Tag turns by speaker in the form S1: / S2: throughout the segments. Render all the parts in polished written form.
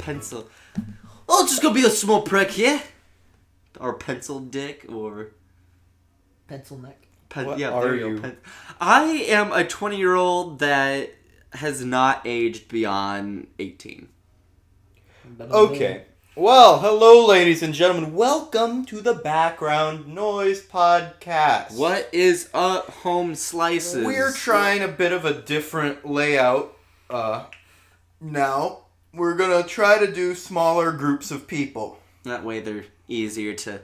S1: pencil. Oh, it's just gonna be a small prick here. Or pencil dick, or...
S2: Pencil neck.
S1: What are you? I am a 20-year-old that has not aged beyond 18.
S3: Okay. Well, hello, ladies and gentlemen. Welcome to the Background Noise Podcast.
S1: What is up, home slices?
S3: We're trying a bit of a different layout now. We're going to try to do smaller groups of people.
S1: That way they're easier to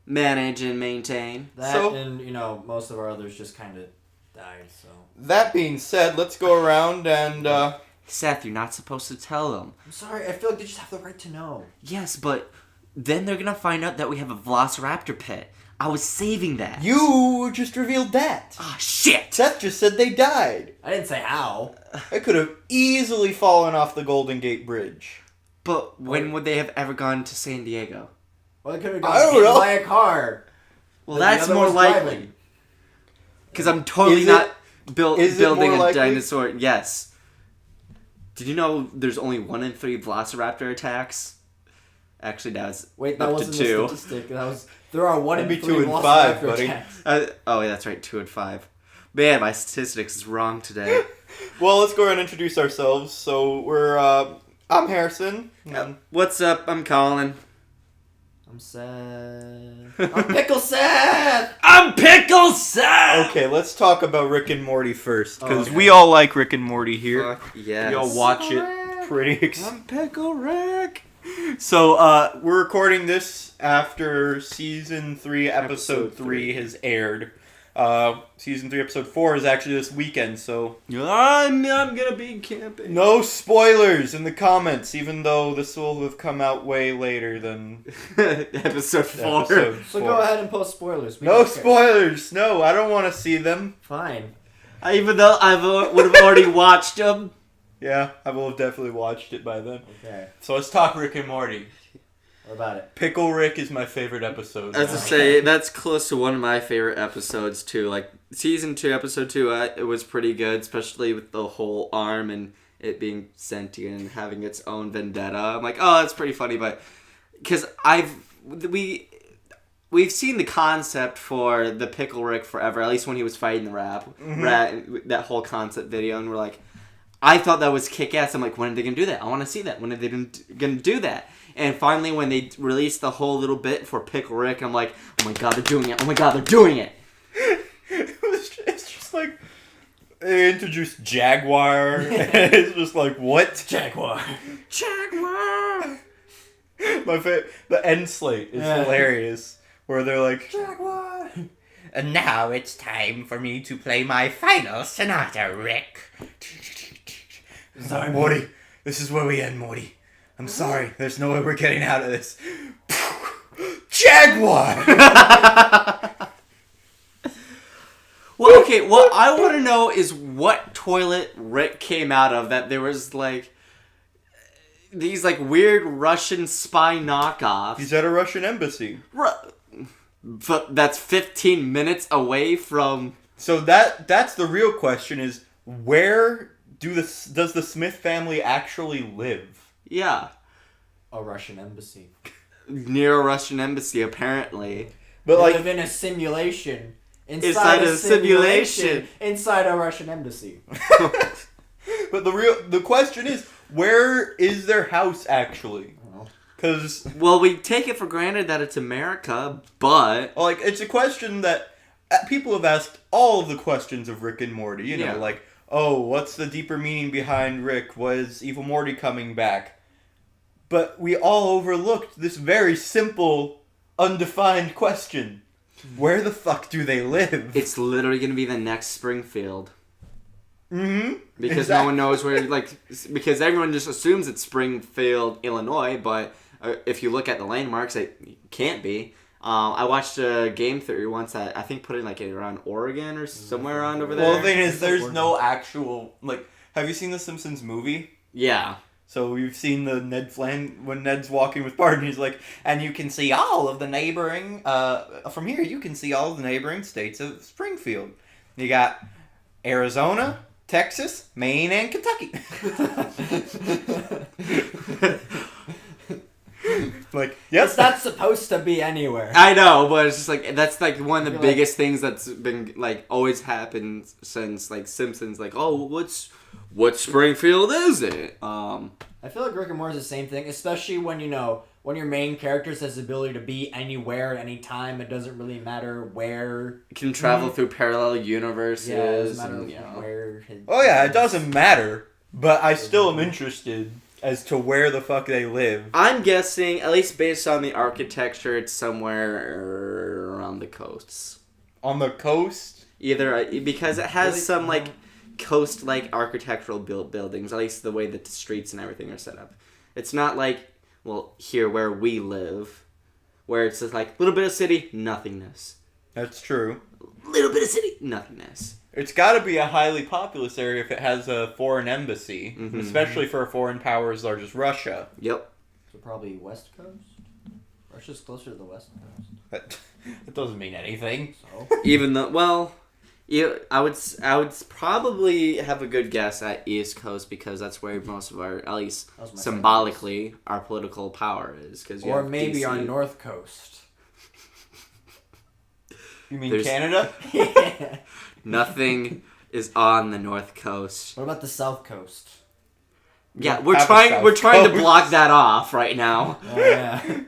S1: manage and maintain.
S2: Most of our others just kind of died, so...
S3: That being said, let's go around and...
S1: Seth, you're not supposed to tell them.
S2: I'm sorry, I feel like they just have the right to know.
S1: Yes, but then they're gonna find out that we have a Velociraptor pet. I was saving that.
S3: You just revealed that.
S1: Ah, shit!
S3: Seth just said they died.
S2: I didn't say how.
S3: It could have easily fallen off the Golden Gate Bridge.
S1: But when would they have ever gone to San Diego?
S2: Well, they could have gone hit by a car.
S1: Well, that's more likely. Because I'm totally not building a dinosaur. Yes. Did you know there's only 1 in 3 Velociraptor attacks? Actually, that was
S2: that wasn't a statistic. There are 1 in 3
S3: 2 and 5, buddy.
S2: attacks.
S1: Yeah, that's right, 2 and 5. Man, my statistics is wrong today.
S3: Well, let's go ahead and introduce ourselves. So I'm Harrison.
S1: What's up? I'm Colin.
S2: I'm Seth. I'm Pickle Seth!
S1: I'm Pickle Seth!
S3: Okay, let's talk about Rick and Morty first, because we all like Rick and Morty here.
S1: Yes.
S3: We all watch it pretty
S1: I'm Pickle Rick!
S3: So, we're recording this after Season 3, Episode 3 has aired. Season 3, Episode 4 is actually this weekend, so...
S1: I'm gonna be camping.
S3: No spoilers in the comments, even though this will have come out way later than...
S1: Episode 4.
S2: So go ahead and post spoilers.
S3: No spoilers! No, I don't want to see them.
S2: Fine.
S1: Even though I would have already watched them.
S3: Yeah, I will have definitely watched it by then.
S2: Okay.
S3: So let's talk Rick and Morty.
S2: What about it?
S3: Pickle Rick is my favorite episode.
S1: As I say, that's close to one of my favorite episodes too. Like Season 2, Episode 2, it was pretty good, especially with the whole arm and it being sentient and having its own vendetta. I'm like, oh, that's pretty funny, but because we've seen the concept for the Pickle Rick forever. At least when he was fighting the rat, that whole concept video, and we're like, I thought that was kick-ass. I'm like, when are they gonna do that? I want to see that. When are they gonna do that? And finally, when they released the whole little bit for Pickle Rick, I'm like, oh my god, they're doing it. Oh my god, they're doing it.
S3: It's just like, they introduced Jaguar. And it's just like, what?
S2: Jaguar.
S3: The end slate is hilarious. Where they're like,
S2: Jaguar.
S3: And now it's time for me to play my final sonata, Rick. Sorry, Morty. This is where we end, Morty. I'm sorry. There's no way we're getting out of this. Jaguar!
S1: Well, okay, what I want to know is what toilet Rick came out of that there was, like, these, like, weird Russian spy knockoffs.
S3: He's at a Russian embassy.
S1: But that's 15 minutes away from...
S3: So that's the real question is, where does the Smith family actually live?
S1: Yeah.
S2: A Russian embassy.
S1: Near a Russian embassy, apparently.
S3: But
S2: they
S3: like
S2: live in a simulation.
S1: Inside a simulation.
S2: Inside a Russian embassy.
S3: But the question is, where is their house actually? Because
S1: we take it for granted that it's America, but
S3: like it's a question that people have asked all of the questions of Rick and Morty. You know, like, oh, what's the deeper meaning behind Rick? Was Evil Morty coming back? But we all overlooked this very simple, undefined question. Where the fuck do they live?
S1: It's literally going to be the next Springfield.
S3: Mm-hmm.
S1: Because no one knows where, because everyone just assumes it's Springfield, Illinois, but if you look at the landmarks, it can't be. I watched a game theory once that I think put in around Oregon or somewhere around over there.
S3: Well, the thing is, there's no actual, have you seen the Simpsons movie?
S1: Yeah.
S3: So we've seen the when Ned's walking with Bart, and he's like, and you can see all of the neighboring, from here you can see all of the neighboring states of Springfield. You got Arizona, Texas, Maine, and Kentucky. Like,
S2: It's not supposed to be anywhere.
S1: I know, but it's just like that's like one of the
S2: You're
S1: biggest things that's been like always happened since like Simpsons. Like, oh, what Springfield is it?
S2: I feel like Rick and Morty is the same thing, especially when when your main character has the ability to be anywhere, at any time. It doesn't really matter where.
S1: It can travel through parallel universes.
S2: Yeah, it doesn't matter
S1: and,
S2: where.
S3: Oh yeah, it doesn't matter, but I still am interested as to where the fuck they live.
S1: I'm guessing, at least based on the architecture, it's somewhere around the coasts.
S3: On the coast?
S1: Either because it has
S2: Really?
S1: some like coast-like architectural buildings, at least the way that the streets and everything are set up. It's not like, well, here where we live, where it's just like a little bit of city, nothingness.
S3: That's true.
S1: Little bit of city, nothingness.
S3: It's got to be a highly populous area if it has a foreign embassy, especially for a foreign power as large as Russia.
S1: Yep.
S2: So probably West Coast? Russia's closer to the West Coast.
S3: That doesn't mean anything.
S2: So?
S1: Even though, well, yeah, I would probably have a good guess at East Coast because that's where most of our, at least symbolically, our political power is.
S2: Or maybe our North Coast.
S3: You mean Canada?
S2: Yeah.
S1: Nothing is on the North Coast.
S2: What about the South Coast?
S1: Yeah, we're trying to block that off right now.
S2: Oh, yeah.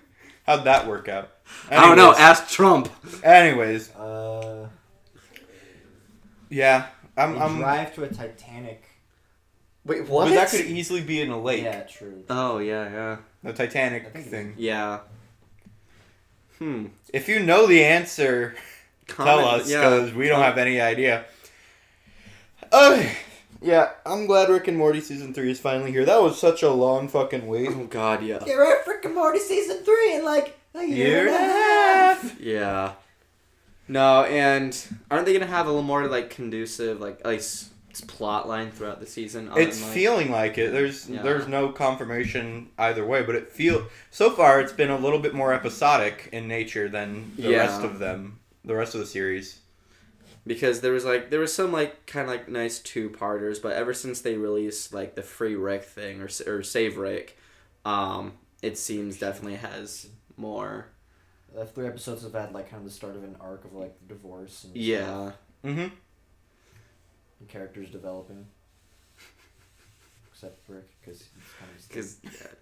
S3: How'd that work out?
S1: I don't know. Ask Trump.
S3: Anyways.
S2: Yeah.
S3: I'm
S2: drive to a Titanic.
S1: Wait, what?
S3: But that could easily be in a lake.
S2: Yeah, true.
S1: Oh, yeah.
S3: The Titanic thing.
S1: Yeah.
S3: If you know the answer, tell us, because we don't have any idea. Okay. Yeah, I'm glad Rick and Morty Season 3 is finally here. That was such a long fucking wait.
S1: Oh, God, yeah.
S2: Get right, Rick and Morty Season 3 in like a year and a half.
S1: Yeah. No, and aren't they going to have a little more, like, conducive, like, at least plot line throughout the season?
S3: It's feeling like it. There's no confirmation either way, but so far it's been a little bit more episodic in nature than the rest of them, the rest of the series.
S1: Because there was some like kind of like nice 2-parters, but ever since they released like the Free Rick thing or Save Rick, it seems definitely has more.
S2: The 3 episodes have had like kind of the start of an arc of like divorce and
S1: stuff.
S2: And characters developing. Except Rick, because he's kind of...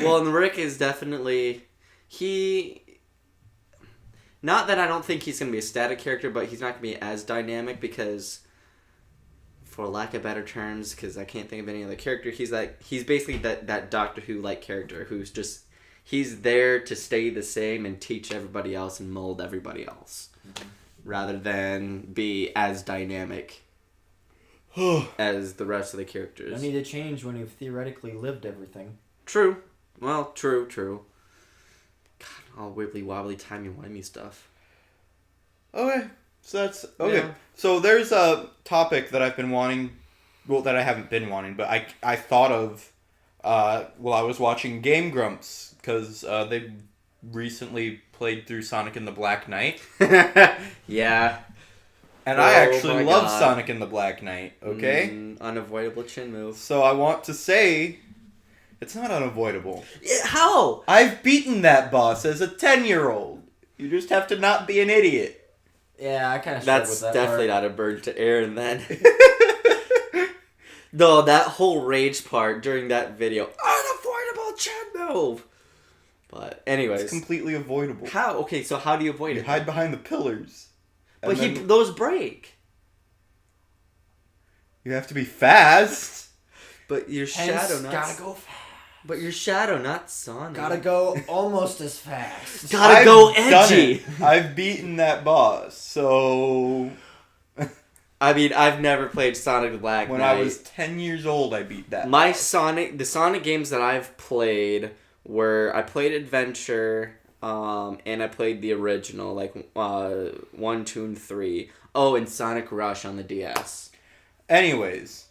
S1: Well, and Rick is definitely... Not that I don't think he's going to be a static character, but he's not going to be as dynamic because, for lack of better terms, because I can't think of any other character, he's basically that Doctor Who-like character who's just... He's there to stay the same and teach everybody else and mold everybody else. Rather than be as dynamic as the rest of the characters.
S2: No need to change when you've theoretically lived everything.
S1: True. Well, true. God, all wibbly wobbly timey wimey stuff.
S3: Okay, so that's okay.
S1: Yeah.
S3: So there's a topic that I've been wanting, well, that I haven't been wanting, but I thought of while I was watching Game Grumps because they recently played through Sonic and the Black Knight.
S1: Yeah.
S3: And I actually love Sonic and the Black Knight, okay?
S1: Unavoidable chin move.
S3: So I want to say, it's not unavoidable.
S1: How?
S3: I've beaten that boss as a 10-year-old. You just have to not be an idiot.
S2: Yeah, I kind of struggle with that.
S1: That's definitely not a bird to air, and then... No, that whole rage part during that video. Unavoidable chin move! But anyways.
S3: It's completely avoidable.
S1: How? Okay, so how do you avoid it?
S3: You hide behind the pillars.
S1: But those break.
S3: You have to be fast.
S1: But your shadow, not...
S2: gotta go fast.
S1: But your shadow, not Sonic.
S2: Gotta go almost as fast.
S1: Gotta go edgy.
S3: I've beaten that boss, so...
S1: I mean, I've never played Sonic the Black Knight.
S3: When I was 10 years old, I beat that boss.
S1: The Sonic games that I've played were... I played Adventure... and I played the original, like 1, 2, and 3. Oh, and Sonic Rush on the DS.
S3: Anyways,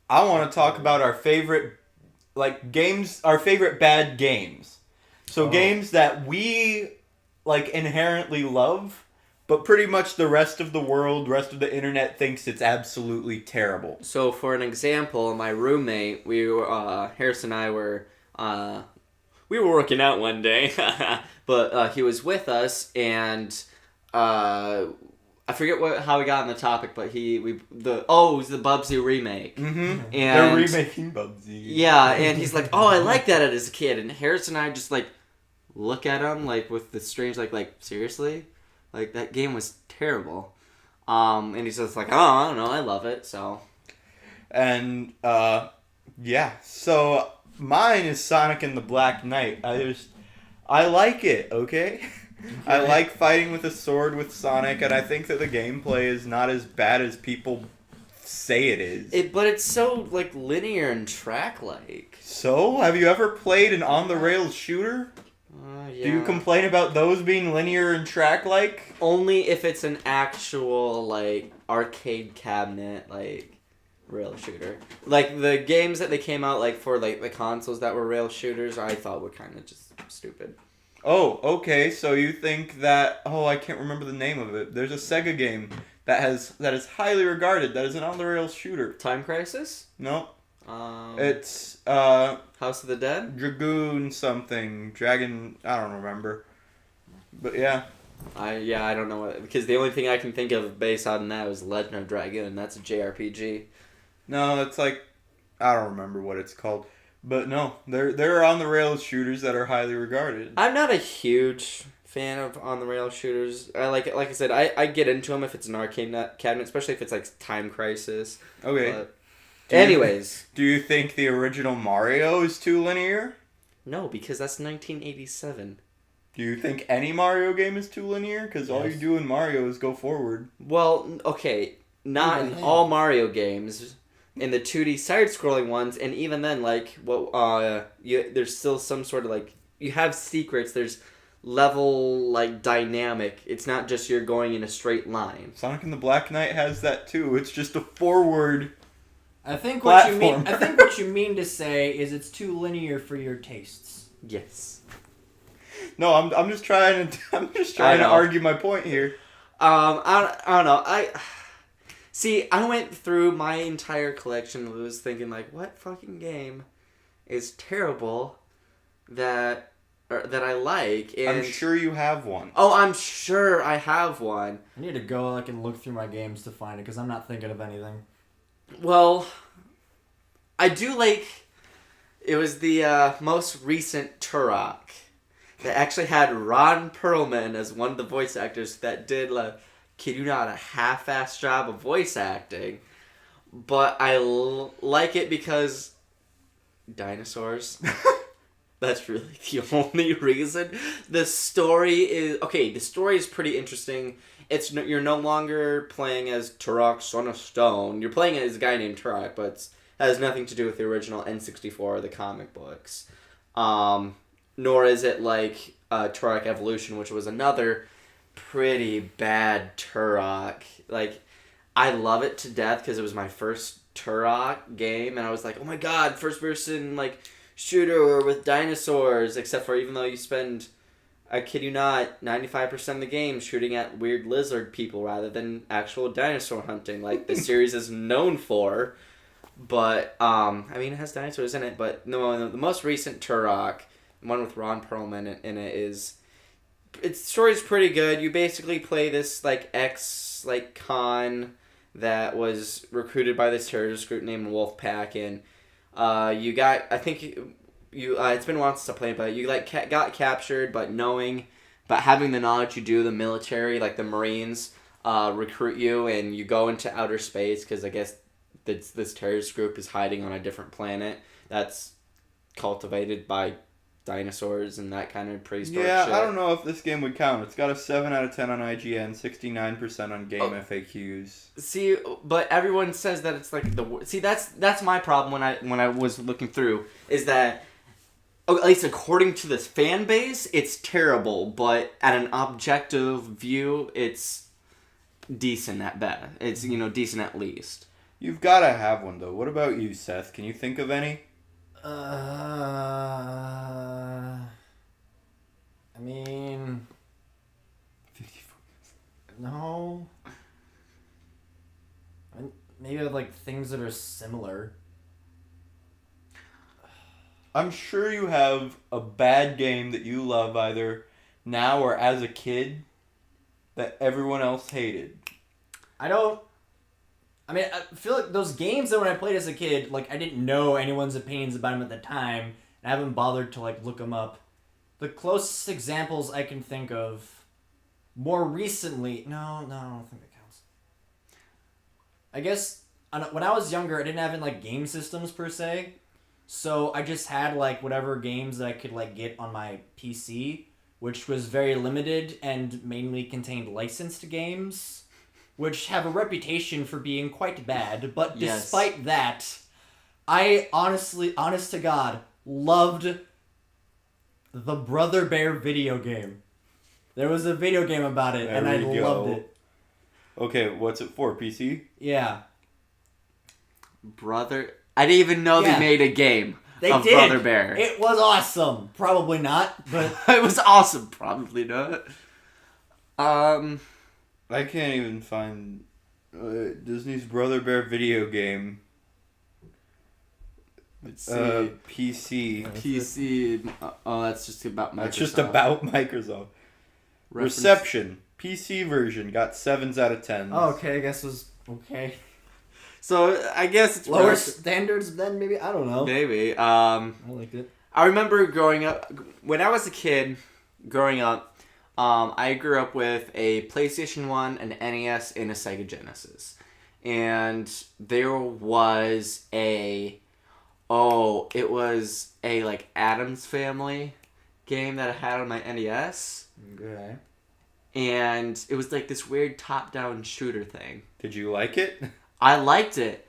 S3: I want to talk about our favorite, games, our favorite bad games. So games that we, inherently love, but pretty much the rest of the world, rest of the internet thinks it's absolutely terrible.
S1: So, for an example, my roommate, Harrison and I were... we were working out one day, but he was with us, and I forget how we got on the topic, but it was the Bubsy remake.
S3: Mm-hmm.
S1: And
S3: they're remaking Bubsy.
S1: Yeah, and he's like, "Oh, I like that as a kid," and Harrison and I just like look at him like with the strange like seriously, like that game was terrible. And he's just like, "Oh, I don't know, I love it." So,
S3: and yeah, so mine is Sonic and the Black Knight. I like it. Okay. I like fighting with a sword with Sonic, and I think that the gameplay is not as bad as people say it is.
S1: But it's so like linear and track-like.
S3: So, have you ever played an on-the-rails shooter?
S1: Yeah.
S3: Do you complain about those being linear and track-like?
S1: Only if it's an actual like arcade cabinet like rail shooter. Like the games that they came out like for like the consoles that were rail shooters, I thought were kind of just stupid.
S3: Oh, okay. So you think that? Oh, I can't remember the name of it. There's a Sega game that is highly regarded. That is an on-the-rails shooter.
S1: Time Crisis?
S3: No. It's
S1: House of the Dead?
S3: Dragoon something. Dragon. I don't remember. But yeah.
S1: I don't know what, because the only thing I can think of based on that was Legend of Dragoon. That's a JRPG.
S3: No, it's like I don't remember what it's called. But no, there are on-the-rails shooters that are highly regarded.
S1: I'm not a huge fan of on-the-rails shooters. I like I said, I get into them if it's an arcade cabinet, especially if it's like Time Crisis.
S3: Okay.
S1: But anyways.
S3: Do you think the original Mario is too linear?
S1: No, because that's 1987.
S3: Do you think any Mario game is too linear? Because all you do in Mario is go forward.
S1: Well, okay, not in all Mario games. In the 2D side-scrolling ones, and even then, like, there's still some sort of, like, you have secrets, there's level, like, dynamic. It's not just you're going in a straight line.
S3: Sonic and the Black Knight has that, too. It's just a forward
S2: I think what you mean to say is it's too linear for your tastes.
S1: Yes.
S3: No, I'm just trying to argue my point here.
S1: I don't know. See, I went through my entire collection and was thinking, like, what fucking game is terrible that I like? And
S3: I'm sure you have one.
S1: Oh, I'm sure I have one.
S2: I need to go and look through my games to find it, because I'm not thinking of anything.
S1: Well, I do like... It was the most recent Turok that actually had Ron Perlman as one of the voice actors that did, like... Kid you not, a half-assed job of voice acting, but I like it because dinosaurs. That's really the only reason. The story is pretty interesting. You're no longer playing as Turok, Son of Stone. You're playing as a guy named Turok, but it has nothing to do with the original N64 or the comic books. Nor is it like Turok Evolution, which was another pretty bad Turok. Like, I love it to death because it was my first Turok game, and I was like, oh my god, first person like shooter with dinosaurs, except for even though you spend, I kid you not, 95% of the game shooting at weird lizard people rather than actual dinosaur hunting like the series is known for. But I mean, it has dinosaurs in it, but no, the most recent Turok, the one with Ron Perlman in it, is its story's pretty good. You basically play this like con that was recruited by this terrorist group named Wolfpack, and you got, I think you it's been a while since I played, but you like got captured, but having the knowledge you do, the military, like the Marines, recruit you, and you go into outer space because I guess this terrorist group is hiding on a different planet that's cultivated by dinosaurs and that kind of prehistoric shit.
S3: I don't know if this game would count. It's got a 7 out of 10 on IGN, 69% on Game FAQs.
S1: See, but everyone says that it's like that's my problem when I was looking through, is that at least according to this fan base, it's terrible, but at an objective view, it's decent at best. It's, decent at least.
S3: You've got to have one, though. What about you, Seth? Can you think of any?
S2: I mean...
S3: 54.
S2: No. Maybe like things that are similar.
S3: I'm sure you have a bad game that you love either now or as a kid that everyone else hated.
S2: I feel like those games that when I played as a kid, like I didn't know anyone's opinions about them at the time, and I haven't bothered to like look them up. The closest examples I can think of, more recently, no, I don't think that counts. I guess when I was younger, I didn't have like game systems per se, so I just had like whatever games that I could like get on my PC, which was very limited and mainly contained licensed games, which have a reputation for being quite bad. But
S1: Yes.
S2: despite that, I honestly, honest to God, loved the Brother Bear video game. There was a video game about it, and I loved it.
S3: Okay, what's it for? PC?
S2: Yeah.
S1: Brother, I didn't even know
S2: Yeah.
S1: they made a game
S2: They
S1: of
S2: did.
S1: Brother Bear.
S2: It was awesome. Probably not, but
S1: It was awesome. Probably not.
S3: I can't even find Disney's Brother Bear video game.
S1: Let's see.
S3: PC.
S1: PC. Oh, that's just about Microsoft.
S3: That's just about Microsoft.
S1: Reference-
S3: Reception. PC version got 7s out of 10s.
S2: oh, okay. I guess it was okay.
S1: So I guess it's
S2: Lower
S1: worth-
S2: standards then, maybe. I don't know.
S1: Maybe.
S2: I liked it.
S1: I remember growing up when I was a kid. Growing up, I grew up with a PlayStation 1, an NES, and a Sega Genesis, and there was it was a like Addams Family game that I had on my NES.
S2: Okay.
S1: And it was like this weird top-down shooter thing.
S3: Did you like it?
S1: I liked it,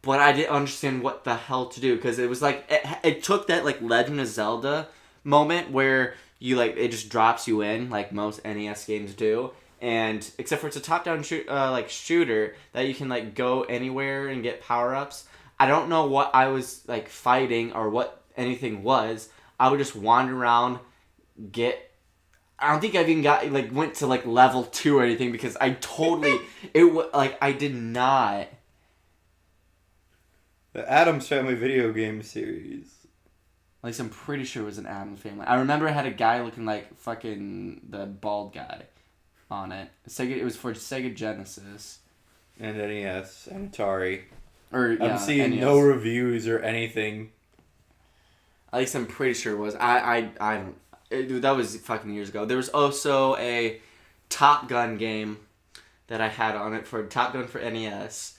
S1: but I didn't understand what the hell to do because it was like it took that like Legend of Zelda moment where you like it just drops you in like most NES games do, and except for it's a top-down shooter that you can like go anywhere and get power-ups. I don't know what I was like fighting or what anything was. I would just wander around, I don't think I've even went to like level 2 or anything because I totally I did not.
S3: The Addams Family video game series.
S1: At least I'm pretty sure it was an Addams Family. I remember it had a guy looking like fucking the bald guy on it. It was for Sega Genesis
S3: And NES and Atari.
S1: or
S3: I'm seeing
S1: NES.
S3: no reviews or anything.
S1: At least I'm pretty sure it was. I don't. That was fucking years ago. There was also a Top Gun game that I had on it for Top Gun for NES.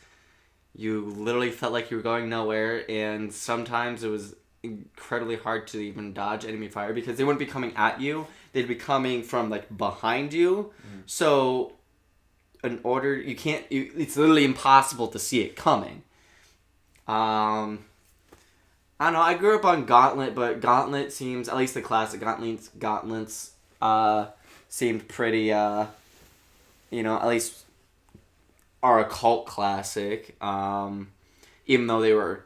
S1: You literally felt like you were going nowhere, and sometimes it was incredibly hard to even dodge enemy fire because they wouldn't be coming at you. They'd be coming from like behind you. So, it's literally impossible to see it coming. I don't know, I grew up on Gauntlet, but Gauntlet seems, at least the classic Gauntlets, seemed pretty, at least are a cult classic, even though they were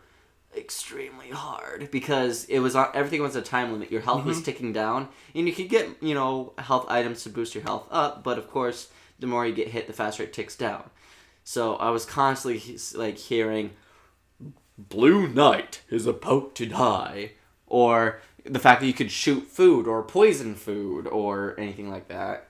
S1: extremely hard, because everything was a time limit. Your health was ticking down, and you could get, health items to boost your health up, but of course, the more you get hit, the faster it ticks down. So I was constantly, hearing, Blue Knight is about to die, or the fact that you could shoot food or poison food or anything like that.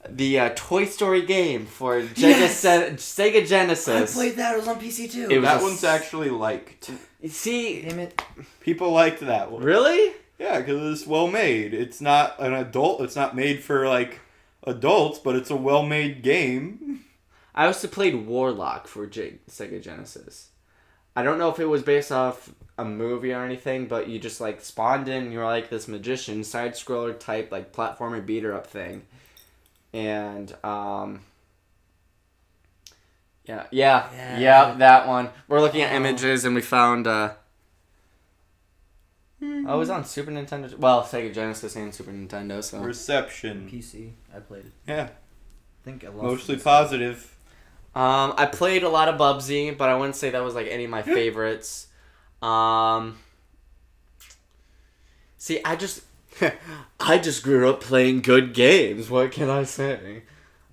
S1: The Toy Story game for Sega Genesis.
S2: I played that. It was on PC too.
S3: That one's actually liked.
S1: See,
S2: Damn it.
S3: People liked that one.
S1: really?
S3: Yeah, because it's well made. It's not an adult. It's not made for like adults, but it's a well made game.
S1: I also played Warlock for Sega Genesis. I don't know if it was based off a movie or anything, but you just like spawned in. You're like this magician, side scroller type, like platformer beater up thing, and yeah, that one. We're looking at images and we found. Oh, it was on Super Nintendo. Well, Sega Genesis and Super Nintendo. So
S3: Reception.
S2: PC. I played it.
S3: Yeah.
S2: I think I lost
S3: Mostly
S2: it.
S3: positive.
S1: I played a lot of Bubsy, but I wouldn't say that was like any of my favorites. See, I just grew up playing good games. What can I say?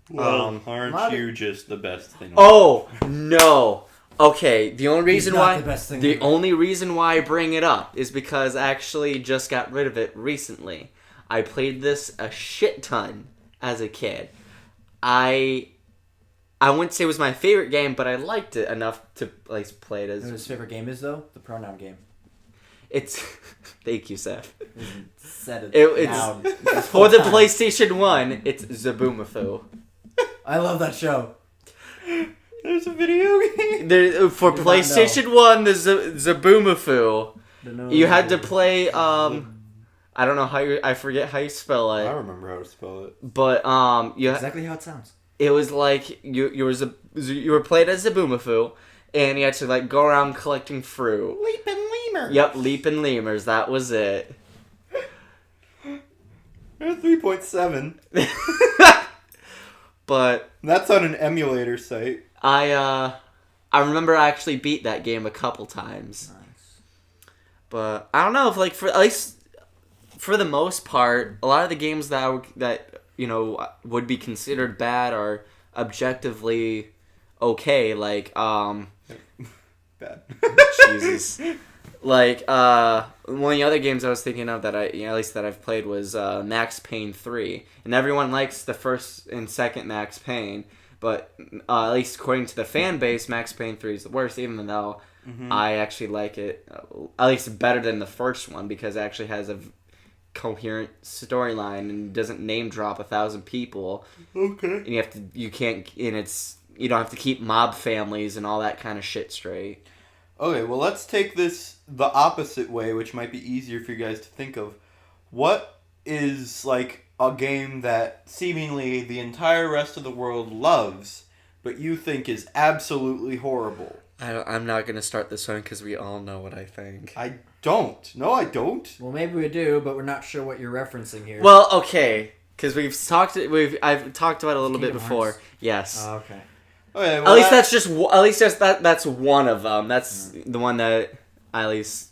S3: Well, aren't you just the best thing?
S1: Oh no! Okay, the only reason
S2: not
S1: why
S2: the best thing
S1: the
S2: ever.
S1: only reason why I bring it up is because I actually just got rid of it recently. I played this a shit ton as a kid. I wouldn't say it was my favorite game, but I liked it enough to like play it as.
S2: You know what his favorite game is though? The pronoun game.
S1: It's thank you, Seth.
S2: Said
S1: It's
S2: down.
S1: for the PlayStation 1. It's Zaboomafoo.
S2: I love that show.
S3: There's a video game.
S1: For
S2: do not
S1: PlayStation 1, the Zaboomafoo. You had to play. I don't know I forget how you spell
S3: I
S1: it.
S3: remember how to spell it.
S1: But you
S2: Exactly how it sounds.
S1: it was like you were played as Zaboomafoo, and you had to like go around collecting fruit.
S3: Leapin' Lemur.
S1: Yep, leaping lemurs. That was it.
S3: There's 3.7.
S1: But
S3: That's on an emulator site.
S1: I remember I actually beat that game a couple times.
S2: Nice.
S1: But I don't know if like for at least for the most part, a lot of the games that you know would be considered bad are objectively okay. Like
S3: Bad.
S1: Jesus. Like one of the other games I was thinking of that at least that I've played was Max Payne 3, and everyone likes the first and second Max Payne, but at least according to the fan base, Max Payne 3 is the worst, even though I actually like it at least better than the first one because it actually has a coherent storyline and doesn't name drop 1,000 people.
S3: Okay.
S1: And you don't have to keep mob families and all that kind of shit straight.
S3: Okay, well, let's take this the opposite way, which might be easier for you guys to think of. What is, like, a game that seemingly the entire rest of the world loves, but you think is absolutely horrible?
S1: I'm not going to start this one because we all know what I think.
S3: I don't. No, I don't.
S2: Well, maybe we do, but we're not sure what you're referencing here.
S1: Well, okay, because I've talked about it a little bit
S2: Kingdom
S1: before.
S2: Hearts?
S1: Yes.
S2: Oh, okay.
S3: Okay, well,
S1: At least that's one of them. That's the one that at least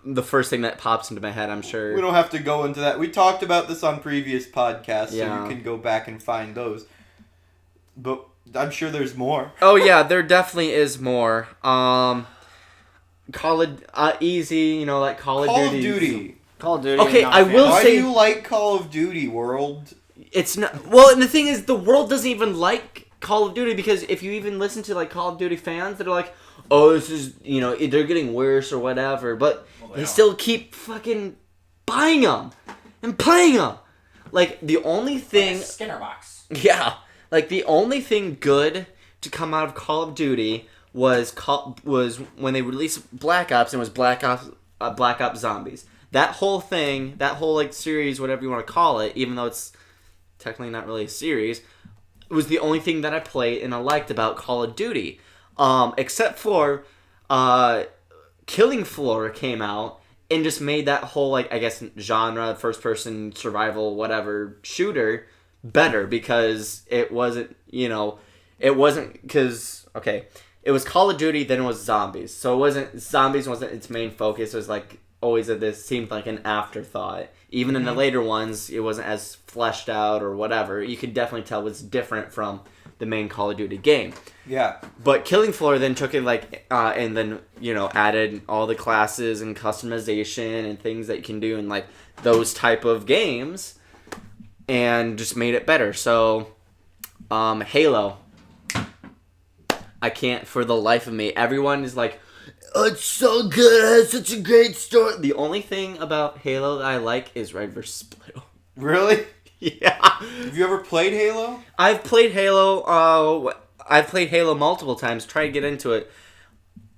S1: the first thing that pops into my head. I'm sure
S3: we don't have to go into that. We talked about this on previous podcasts,
S1: Yeah.
S3: so you can go back and find those. But I'm sure there's more.
S1: Oh yeah, there definitely is more. Call of easy, like Call of Duty.
S2: Call of Duty.
S1: Okay,
S2: not
S1: I
S2: a fan.
S1: will
S3: Why
S1: say-
S3: do you like Call of Duty, World?
S1: It's not well, and the thing is, the world doesn't even like Call of Duty because if you even listen to like Call of Duty fans, they're like, "Oh, this is they're getting worse or whatever," but they still keep fucking buying them and playing them. Like the only thing,
S2: Skinner box.
S1: yeah, like the only thing good to come out of Call of Duty was when they released Black Ops and it was Black Ops Zombies. That whole thing, that whole like series, whatever you want to call it, even though it's technically not really a series, it was the only thing that I played and I liked about Call of Duty. Except for Killing Floor came out and just made that whole like I guess genre, first person survival whatever shooter better because it wasn't because it was Call of Duty, then it was zombies. So zombies wasn't its main focus. It was like always this seemed like an afterthought. Even in the later ones, it wasn't as fleshed out or whatever. You could definitely tell it was different from the main Call of Duty game.
S3: Yeah.
S1: But Killing Floor then took it and then added all the classes and customization and things that you can do in like those type of games, and just made it better. So, Halo. I can't for the life of me. Everyone is like, "Oh, it's so good. It has such a great story." The only thing about Halo that I like is Red vs. Blue.
S3: Really?
S1: Yeah.
S3: Have you ever played Halo?
S1: I've played Halo. I've played Halo multiple times. Try to get into it.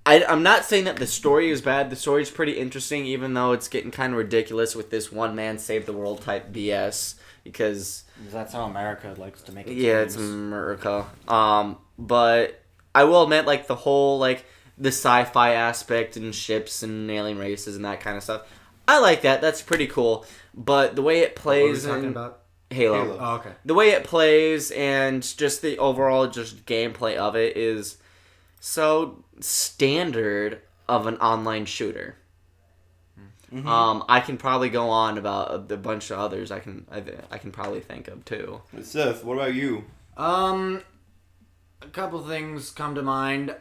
S1: I'm not saying that the story is bad. The story is pretty interesting, even though it's getting kind of ridiculous with this one man save the world type BS. Because
S2: that's how America likes to make it.
S1: yeah, it's America. But I will admit, like the whole like the sci-fi aspect and ships and alien races and that kind of stuff, I like that. That's pretty cool. But the way it plays,
S2: What are we talking about?
S1: Halo.
S2: Oh, okay.
S1: The way it plays and just the overall just gameplay of it is so standard of an online shooter.
S3: Mm-hmm.
S1: I can probably go on about a bunch of others I can probably think of too.
S3: Seth, what about you?
S2: A couple things come to mind.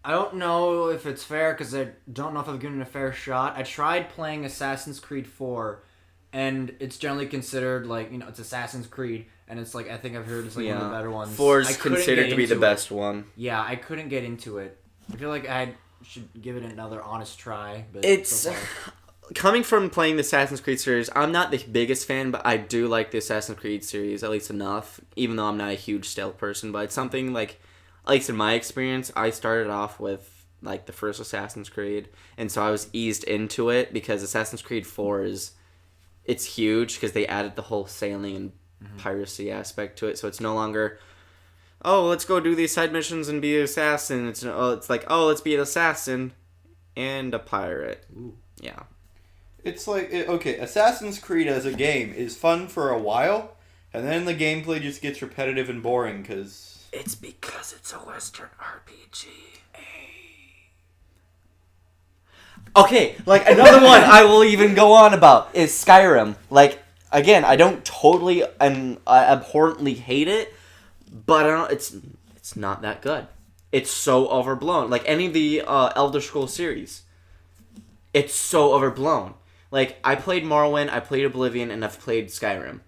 S2: I don't know if it's fair because I don't know if I've given it a fair shot. I tried playing Assassin's Creed 4, and it's generally considered like, it's Assassin's Creed, and it's like, I think I've heard it's like one of the better ones.
S1: 4 is considered to be the best one.
S2: Yeah, I couldn't get into it. I feel like I should give it another honest try. But
S1: It's
S2: so
S1: coming from playing the Assassin's Creed series. I'm not the biggest fan, but I do like the Assassin's Creed series at least enough. Even though I'm not a huge stealth person, but it's something like, at least in my experience, I started off with like the first Assassin's Creed, and so I was eased into it because Assassin's Creed 4 it's huge because they added the whole sailing and piracy aspect to it. So it's no longer, oh, let's go do these side missions and be an assassin. It's like, oh, let's be an assassin and a pirate.
S2: Ooh.
S1: Yeah.
S3: It's like, okay, Assassin's Creed as a game is fun for a while, and then the gameplay just gets repetitive and boring because...
S1: It's because it's a Western RPG. Okay, like another one I will even go on about is Skyrim. Like, again, I don't totally and abhorrently hate it, but I don't. It's not that good. It's so overblown. Like any of the Elder Scrolls series, it's so overblown. Like I played Morrowind, I played Oblivion, and I've played Skyrim.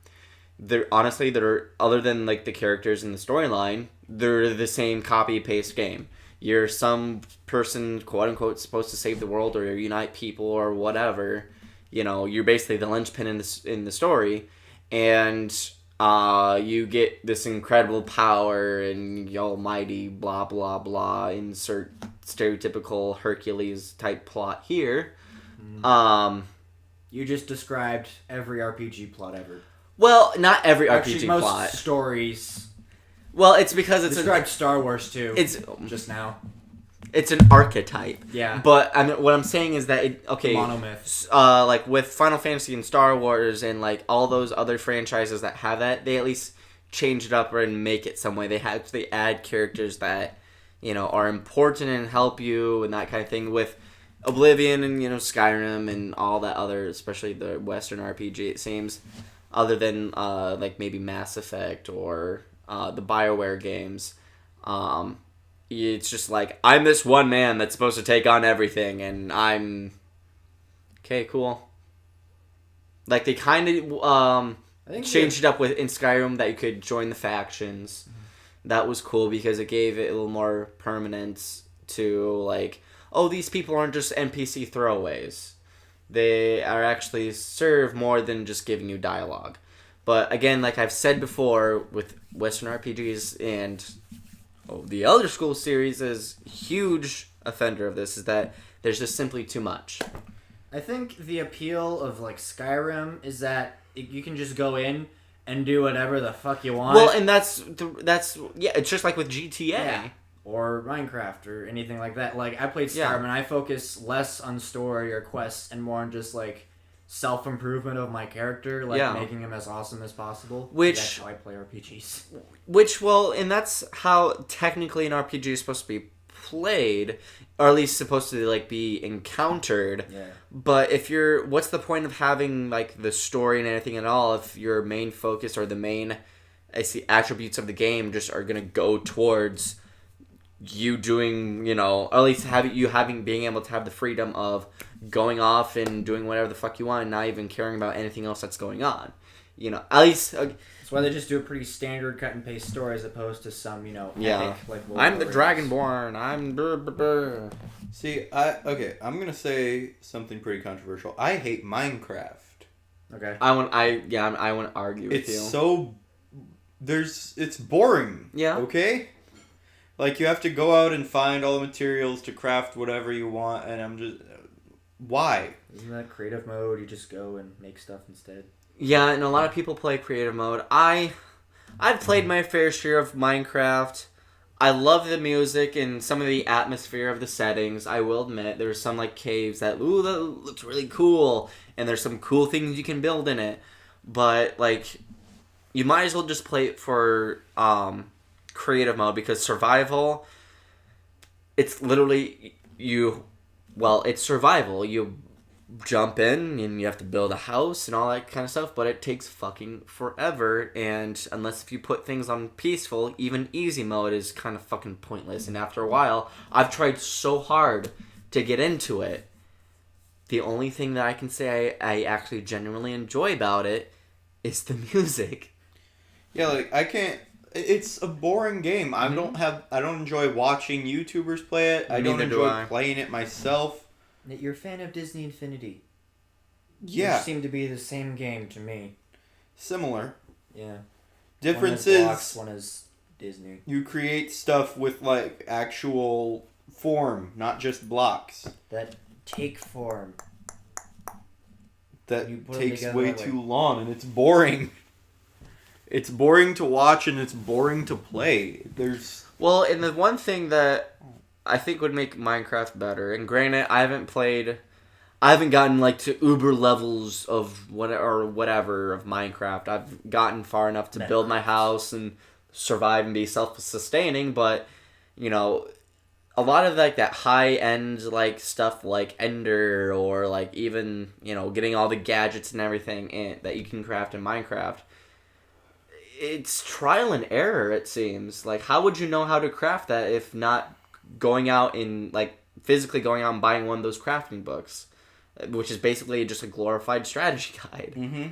S1: They're other than like the characters in the storyline, they're the same copy paste game. You're some person, quote unquote, supposed to save the world or unite people or whatever. You're basically the linchpin in the story, and you get this incredible power and almighty blah blah blah. Insert stereotypical Hercules type plot here.
S2: You just described every RPG plot ever.
S1: Well, not every
S2: RPG
S1: RPG
S2: most
S1: plot.
S2: Stories.
S1: Well, it's because it's
S2: described Star Wars too.
S1: It's
S2: just now.
S1: It's an archetype.
S2: Yeah.
S1: But what I'm saying is that
S2: monomyth.
S1: Like with Final Fantasy and Star Wars and like all those other franchises that have that, they at least change it up and make it some way. They add characters that are important and help you and that kind of thing. With Oblivion and Skyrim and all that other, especially the Western RPG, it seems. Other than like maybe Mass Effect or the BioWare games, it's just like, I'm this one man that's supposed to take on everything, and I'm okay, cool. Like they kind of changed it up in Skyrim that you could join the factions. Mm-hmm. That was cool because it gave it a little more permanence to like, oh, these people aren't just NPC throwaways. They are actually serve more than just giving you dialogue. But again, like I've said before, with Western RPGs and the Elder Scrolls series is huge offender of this, is that there's just simply too much.
S2: I think the appeal of like Skyrim is that you can just go in and do whatever the fuck you want.
S1: Well, and that's it's just like with GTA.
S2: Yeah. Or Minecraft or anything like that. Like, I played Skyrim and I focus less on story or quests and more on just, like, self-improvement of my character. Like, making him as awesome as possible. That's how I play RPGs.
S1: And that's how technically an RPG is supposed to be played. Or at least supposed to, like, be encountered.
S2: Yeah.
S1: But what's the point of having, like, the story and anything at all if your main focus or the main attributes of the game just are going to go towards you doing, or at least being able to have the freedom of going off and doing whatever the fuck you want and not even caring about anything else that's going on. At least...
S2: That's why they just do a pretty standard cut and paste story as opposed to some, epic, like...
S1: I'm the Dragonborn, I'm...
S3: See, I'm going to say something pretty controversial. I hate Minecraft.
S2: Okay.
S1: I want to argue with you.
S3: It's boring.
S1: Yeah.
S3: Okay? Like, you have to go out and find all the materials to craft whatever you want, and I'm just... Why?
S2: Isn't that creative mode? You just go and make stuff instead.
S1: Yeah, and a lot of people play creative mode. I've played my fair share of Minecraft. I love the music and some of the atmosphere of the settings. I will admit, there's some, like, caves that looks really cool, and there's some cool things you can build in it. But, like, you might as well just play it for, creative mode, because survival, it's literally it's survival. You jump in and you have to build a house and all that kind of stuff, but it takes fucking forever. And unless if you put things on peaceful, even easy mode is kind of fucking pointless. And after a while, I've tried so hard to get into it. The only thing that I can say I actually genuinely enjoy about it is the music.
S3: Yeah, like I can't. It's a boring game. I don't enjoy watching YouTubers play it. I don't enjoy playing it myself.
S2: You're a fan of Disney Infinity.
S3: Yeah.
S2: Which seem to be the same game to me.
S3: Similar.
S2: Yeah.
S3: Difference
S2: one is
S3: is
S2: blocks, one is Disney.
S3: You create stuff with like actual form, not just blocks.
S2: That take form.
S3: That takes way too long and it's boring. It's boring to watch and it's boring to play.
S1: Well, and the one thing that I think would make Minecraft better, and granted, I haven't gotten like to uber levels of whatever of Minecraft. I've gotten far enough to build my house and survive and be self-sustaining, but you know, a lot of like that high-end like stuff like Ender or like even, you know, getting all the gadgets and everything that you can craft in Minecraft. It's trial and error, it seems. Like, how would you know how to craft that if not going out and, like, physically going out and buying one of those crafting books? Which is basically just a glorified strategy guide.
S3: Mm-hmm.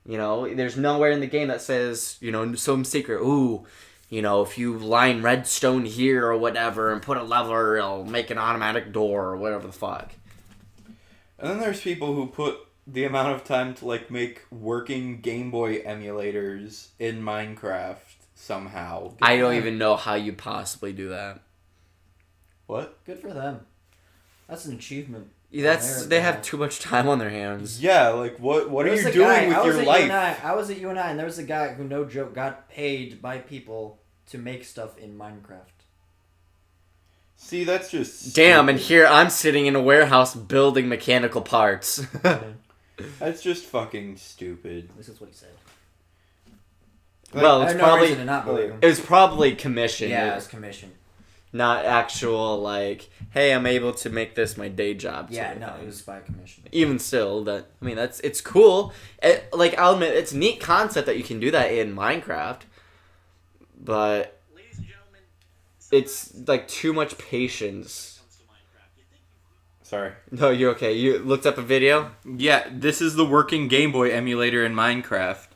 S1: You know, there's nowhere in the game that says, you know, some secret, ooh, you know, if you line redstone here or whatever and put a lever, it'll make an automatic door or whatever the fuck.
S3: And then there's people who put the amount of time to like make working Game Boy emulators in Minecraft somehow.
S1: I don't even know how you possibly do that.
S3: What?
S2: Good for them. That's an achievement.
S1: Yeah, they have too much time on their hands.
S3: Yeah, like what are you doing with your life?
S2: I was at UNI and there was a guy who, no joke, got paid by people to make stuff in Minecraft.
S3: See, that's just
S1: damn, and here I'm sitting in a warehouse building mechanical parts.
S3: That's just fucking stupid.
S2: This is what he said.
S1: Well, it's probably
S2: reason to not believe him.
S1: It was probably commission.
S2: Yeah, it was commission.
S1: Not actual like, hey, I'm able to make this my day job.
S2: Yeah, no, it was by commission.
S1: Even still, it's cool. Like, I'll admit, it's a neat concept that you can do that in Minecraft, but ladies and gentlemen, it's like too much patience.
S3: Sorry.
S1: No, you're okay. You looked up a video?
S3: Yeah, this is the working Game Boy emulator in Minecraft.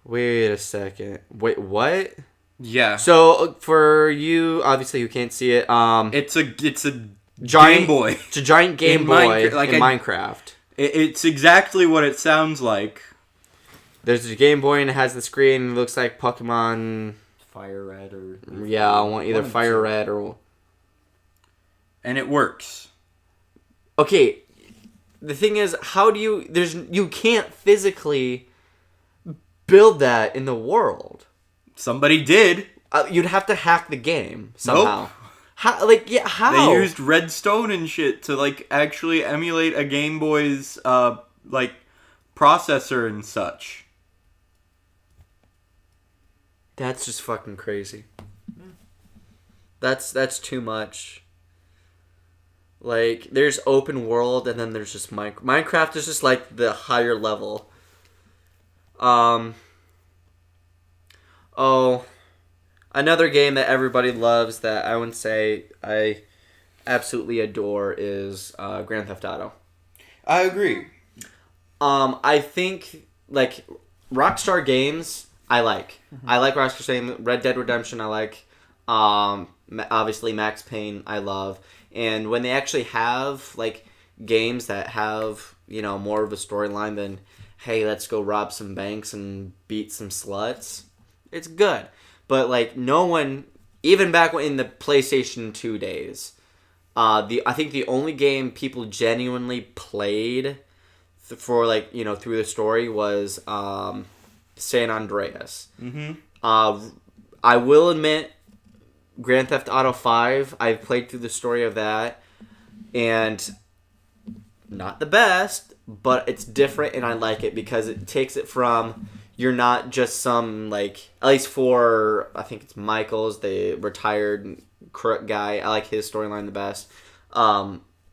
S1: Wait a second. Wait, what?
S3: Yeah.
S1: So for you, obviously, who can't see it,
S3: it's a
S1: giant
S3: Game Boy.
S1: It's a giant Game Boy in
S3: Minecraft.
S1: Minecraft.
S3: It's exactly what it sounds like.
S1: There's a Game Boy and it has the screen. It looks like Pokemon
S2: Fire Red or
S1: yeah, I want either Fire Red or.
S3: And it works.
S1: Okay, the thing is, how do you can't physically build that in the world.
S3: Somebody did.
S1: You'd have to hack the game somehow.
S3: Nope.
S1: How? How?
S3: They used redstone and shit to like actually emulate a Game Boy's like processor and such.
S1: That's just fucking crazy. That's too much. Like, there's open world, and then there's just Minecraft is just like the higher level. Oh, another game that everybody loves that I would say I absolutely adore is Grand Theft Auto.
S3: I agree.
S1: I think like Rockstar games I like. Mm-hmm. I like Rockstar games. Red Dead Redemption I like. Obviously Max Payne I love. And when they actually have like games that have, you know, more of a storyline than, hey, let's go rob some banks and beat some sluts, it's good. But like no one, even back in the PlayStation 2 days, I think the only game people genuinely played for like, you know, through the story was San Andreas. Mm-hmm. I will admit, Grand Theft Auto 5, I've played through the story of that, and not the best, but it's different, and I like it because it takes it from, you're not just some, like, at least for, I think it's Michael's, the retired crook guy, I like his storyline the best.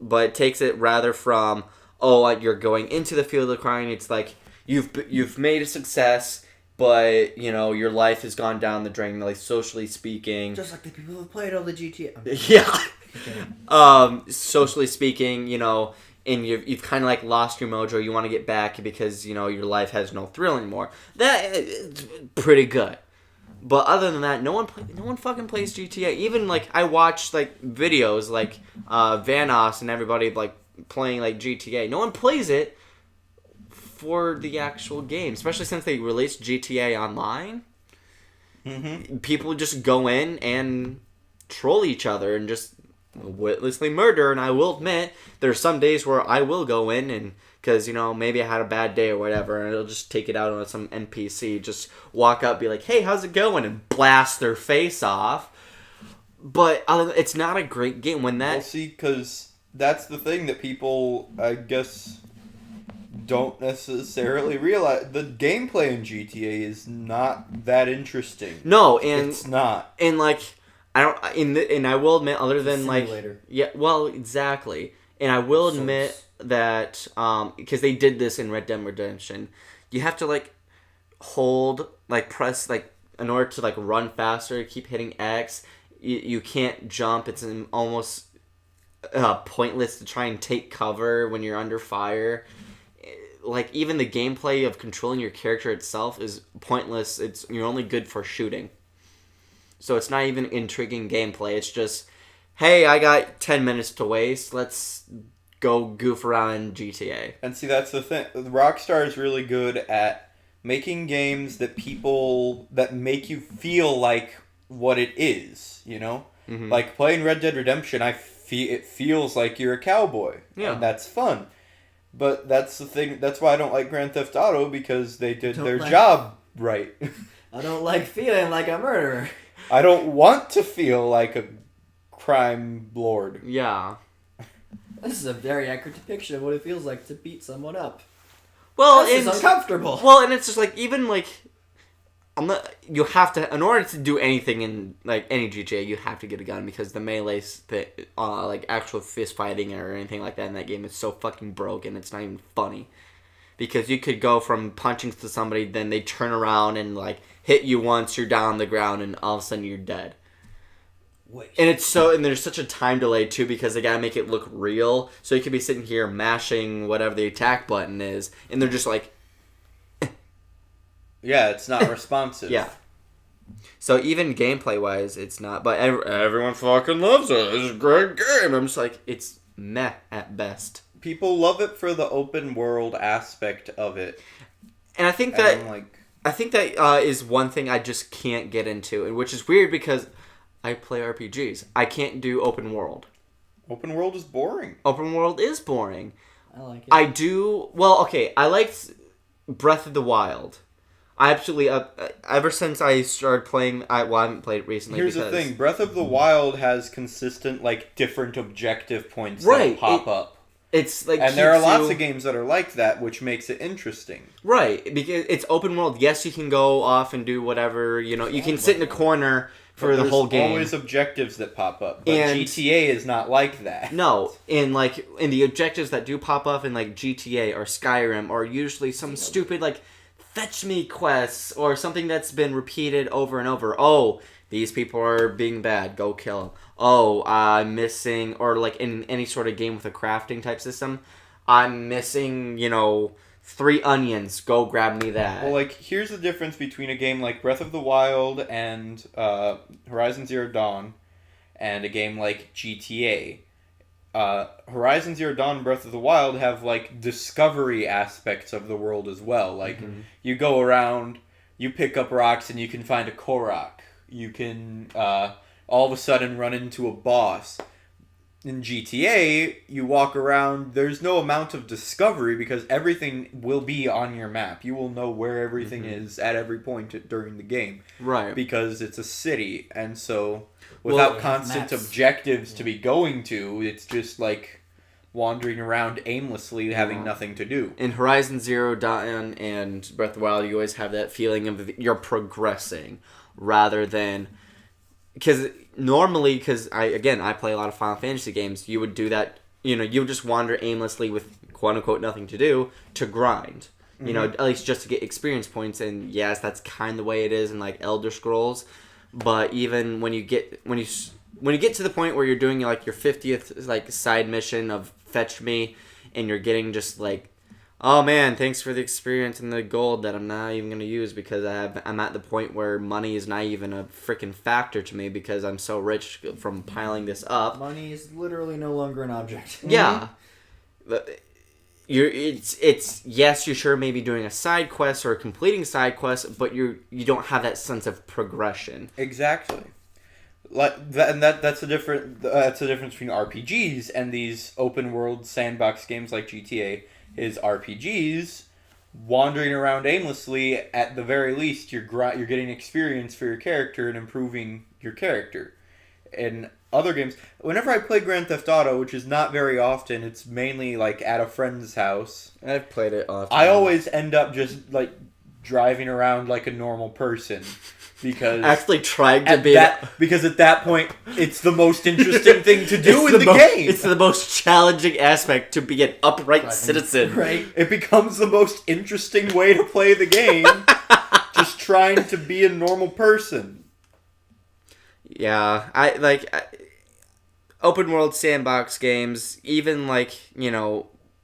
S1: but it takes it rather from, like you're going into the field of crime. It's like you've made a success, but your life has gone down the drain, like socially speaking.
S2: Just like the people who played all the GTA.
S1: Yeah. Socially speaking, and you've kind of like lost your mojo. You want to get back because your life has no thrill anymore. That's pretty good. But other than that, no one fucking plays GTA. Even like I watch like videos like Vanoss and everybody like playing like GTA. No one plays it for the actual game, especially since they released GTA Online.
S3: Mm-hmm.
S1: People just go in and troll each other and just witlessly murder. And I will admit, there's some days where I will go in and because maybe I had a bad day or whatever, and it'll just take it out on some NPC. Just walk up, be like, "Hey, how's it going?" and blast their face off. But it's not a great game when that.
S3: Well, see, because that's the thing that people, I guess, don't necessarily realize. The gameplay in GTA is not that interesting.
S1: No, and
S3: it's not.
S1: And like I don't, and I will admit, other than like, yeah, well, exactly, and I will admit that because they did this in Red Dead Redemption, you have to like hold, like press, like in order to like run faster, keep hitting X. You can't jump. It's almost pointless to try and take cover when you're under fire. Like even the gameplay of controlling your character itself is pointless. You're only good for shooting. So it's not even intriguing gameplay. It's just, hey, I got 10 minutes to waste. Let's go goof around in GTA.
S3: And see, that's the thing. Rockstar is really good at making games that make you feel like what it is, Mm-hmm. Like playing Red Dead Redemption, it feels like you're a cowboy. Yeah. And that's fun. But that's the thing. That's why I don't like Grand Theft Auto, because they did their job right.
S2: I don't like feeling like a murderer.
S3: I don't want to feel like a crime lord.
S1: Yeah.
S2: This is a very accurate depiction of what it feels like to beat someone up.
S1: Well,
S2: this is uncomfortable.
S1: Well, and it's just like, even like, you have to, in order to do anything in like any GTA, you have to get a gun, because the melee, like actual fist fighting or anything like that in that game is so fucking broken. It's not even funny, because you could go from punching to somebody, then they turn around and like hit you once, you're down on the ground, and all of a sudden you're dead.
S2: Wait.
S1: And there's such a time delay too, because they gotta make it look real. So you could be sitting here mashing whatever the attack button is, and they're just like.
S3: Yeah, it's not responsive.
S1: Yeah. So even gameplay-wise, it's not. But everyone fucking loves it. It's a great game. I'm just like, it's meh at best.
S3: People love it for the open world aspect of it.
S1: And I think that is one thing I just can't get into, and which is weird because I play RPGs. I can't do open world.
S3: Open world is boring.
S1: Open world is boring.
S2: I like it.
S1: I do. Well, okay. I liked Breath of the Wild. I absolutely, ever since I started playing, I haven't played it recently.
S3: Here's the thing, Breath of the Wild has consistent, like, different objective points that pop up.
S1: It's like,
S3: and there are lots of games that are like that, which makes it interesting.
S1: Right, because it's open world. Yes, you can go off and do whatever, you can sit in a corner for the whole game.
S3: There's always objectives that pop up, but GTA is not like that.
S1: No, and the objectives that do pop up in like GTA or Skyrim are usually some stupid like fetch me quests or something that's been repeated over and over. Oh, these people are being bad, go kill them. Oh, I'm missing, or like in any sort of game with a crafting type system, I'm missing, 3 onions, go grab me that.
S3: Well, like, here's the difference between a game like Breath of the Wild and Horizon Zero Dawn and a game like GTA. Horizon Zero Dawn and Breath of the Wild have, like, discovery aspects of the world as well. Like, you go around, you pick up rocks, and you can find a Korok. You can, all of a sudden run into a boss. In GTA, you walk around, there's no amount of discovery because everything will be on your map. You will know where everything is at every point during the game.
S1: Right.
S3: Because it's a city, and so without constant objectives to be going to, it's just like wandering around aimlessly, having nothing to do.
S1: In Horizon Zero Dawn and Breath of the Wild, you always have that feeling of you're progressing rather than... Because normally, I play a lot of Final Fantasy games, you would do that you'll just wander aimlessly with quote unquote nothing to do to grind. At least just to get experience points. And yes, that's kind of the way it is in like Elder Scrolls. But even when you get to the point where you're doing like your 50th like side mission of fetch me, and you're getting just like, oh man, thanks for the experience and the gold that I'm not even gonna use because I'm at the point where money is not even a freaking factor to me because I'm so rich from piling this up.
S2: Money is literally no longer an object.
S1: Yeah. It's yes, you're sure maybe doing a side quest or completing side quests, but you don't have that sense of progression.
S3: Exactly. Like that, and that's the difference between RPGs and these open world sandbox games like GTA. Is RPGs wandering around aimlessly. At the very least, you're getting experience for your character and improving your character. In other games, whenever I play Grand Theft Auto, which is not very often, it's mainly like at a friend's house.
S1: I've played it often.
S3: I always end up just like driving around like a normal person. Because
S1: actually trying to be
S3: because at that point it's the most interesting thing to do in the game.
S1: It's the most challenging aspect to be an upright citizen.
S3: Right. It becomes the most interesting way to play the game. Just trying to be a normal person.
S1: Yeah, open world sandbox games, even like,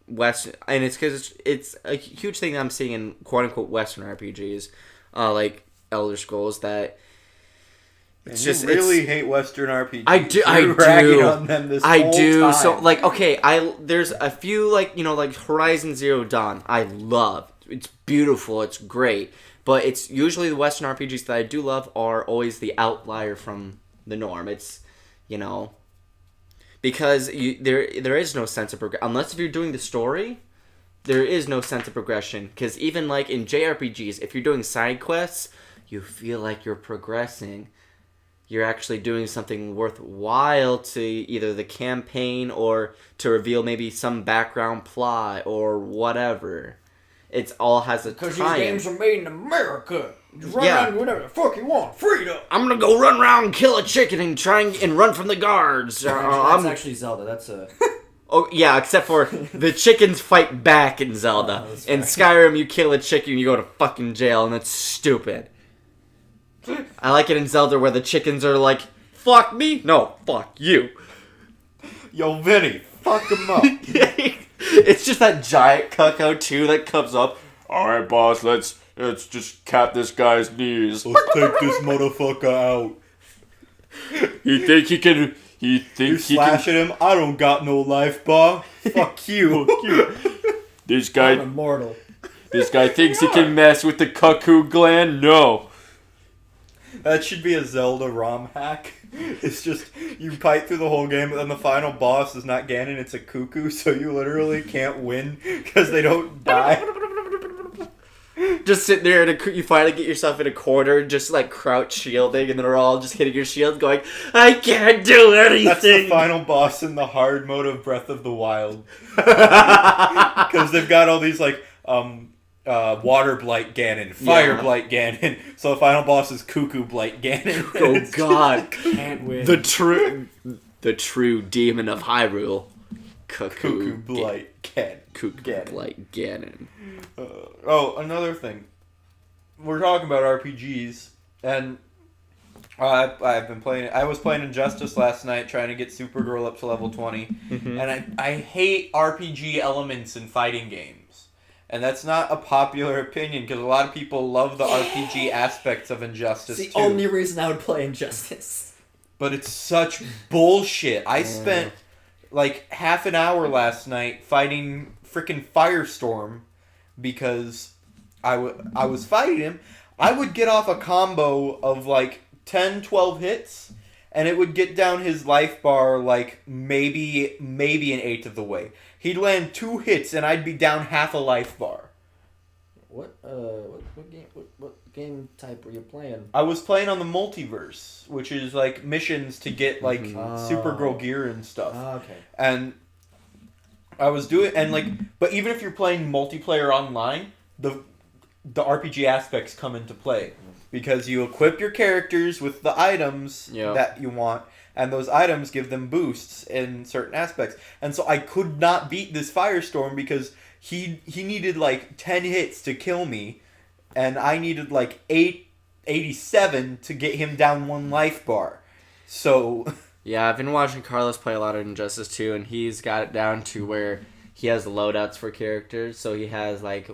S1: Western, and it's because it's a huge thing that I'm seeing in quote unquote Western RPGs, like Elder Scrolls, that
S3: it's just really hate Western RPGs.
S1: I do.
S3: On them this whole time.
S1: So like, okay, there's a few like Horizon Zero Dawn. I love. It's beautiful. It's great. But it's usually the Western RPGs that I do love are always the outlier from the norm. It's because there is no sense of progression unless if you're doing the story. There is no sense of progression because even like in JRPGs, if you're doing side quests, you feel like you're progressing. You're actually doing something worthwhile to either the campaign or to reveal maybe some background plot or whatever. It all has a time.
S2: Because these games are made in America. Just run around and do whatever the fuck you want. Freedom!
S1: I'm gonna go run around and kill a chicken and try and run from the guards.
S2: That's actually Zelda. That's a...
S1: Oh, yeah, except for the chickens fight back in Zelda. In Skyrim, you kill a chicken, you go to fucking jail, and that's stupid. I like it in Zelda where the chickens are like, fuck me? No, fuck you.
S3: Yo, Vinny, fuck him up.
S1: It's just that giant cuckoo, too, that comes up. Alright, boss, let's just cap this guy's knees.
S3: Let's take this motherfucker out.
S1: You think he can...
S3: You slashing him? I don't got no life bar. Fuck you.
S1: Fuck you. This guy...
S2: I'm immortal.
S1: This guy thinks he can mess with the cuckoo gland? No.
S3: That should be a Zelda ROM hack. It's just, you fight through the whole game, but then the final boss is not Ganon, it's a cuckoo, so you literally can't win because they don't die.
S1: Just sit there and you finally get yourself in a corner, just like crouch shielding, and then they're all just hitting your shield, going, I can't do anything.
S3: That's the final boss in the hard mode of Breath of the Wild. Because they've got all these like water blight Ganon, fire blight Ganon. So the final boss is cuckoo blight Ganon.
S1: Oh God,
S2: can't win.
S1: The true demon of Hyrule, cuckoo
S3: blight Ganon.
S1: Cuckoo blight Ganon.
S3: Another thing. We're talking about RPGs, and I've been playing. I was playing Injustice last night, trying to get Supergirl up to level 20, and I hate RPG elements in fighting games, and that's not a popular opinion because a lot of people love the RPG aspects of Injustice.
S2: It's the only reason I would play Injustice.
S3: But it's such bullshit. I spent like half an hour last night fighting freaking Firestorm because I was fighting him. I would get off a combo of like 10, 12 hits, and it would get down his life bar like maybe an eighth of the way. He'd land 2 hits, and I'd be down half a life bar.
S2: What game type were you playing?
S3: I was playing on the Multiverse, which is like missions to get like Supergirl gear and stuff.
S2: Okay.
S3: And I was doing, and like, but even if you're playing multiplayer online, the RPG aspects come into play. because you equip your characters with the items that you want, and those items give them boosts in certain aspects. And so I could not beat this Firestorm because he needed like 10 hits to kill me, and I needed like 87 to get him down 1 life bar. So
S1: yeah, I've been watching Carlos play a lot of Injustice 2, and he's got it down to where he has loadouts for characters. So he has like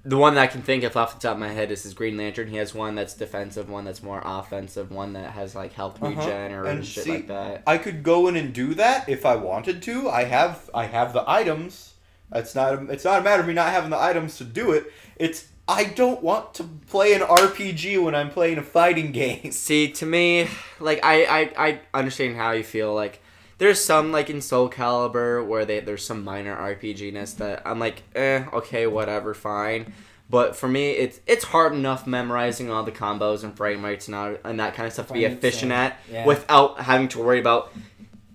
S1: the one that I can think of off the top of my head is his Green Lantern. He has one that's defensive, one that's more offensive, one that has like health regen or shit like that.
S3: I could go in and do that if I wanted to. I have the items. It's not a matter of me not having the items to do it. It's I don't want to play an RPG when I'm playing a fighting game.
S1: See, to me, like I understand how you feel. Like there's some like in Soul Calibur where there's some minor RPG-ness that I'm like, okay, whatever, fine. But for me, it's hard enough memorizing all the combos and frame rates and that kind of stuff to be efficient at without having to worry about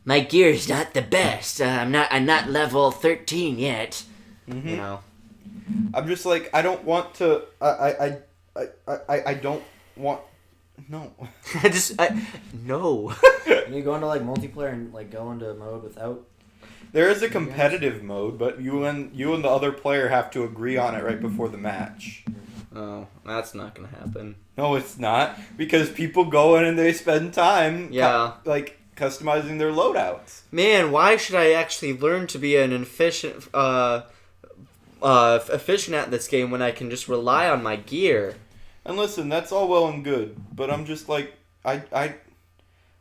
S1: my gear is not the best. I'm not level 13 yet. Mm-hmm. You know.
S3: I'm just like I don't want to. I don't want. No.
S1: No.
S2: You go into like multiplayer and like go into mode without.
S3: There is a competitive mode, but you and the other player have to agree on it right before the match.
S1: Oh, that's not gonna happen.
S3: No, it's not, because people go in and they spend time customizing their loadouts.
S1: Man, why should I actually learn to be an efficient at this game when I can just rely on my gear?
S3: And listen, that's all well and good, but I'm just like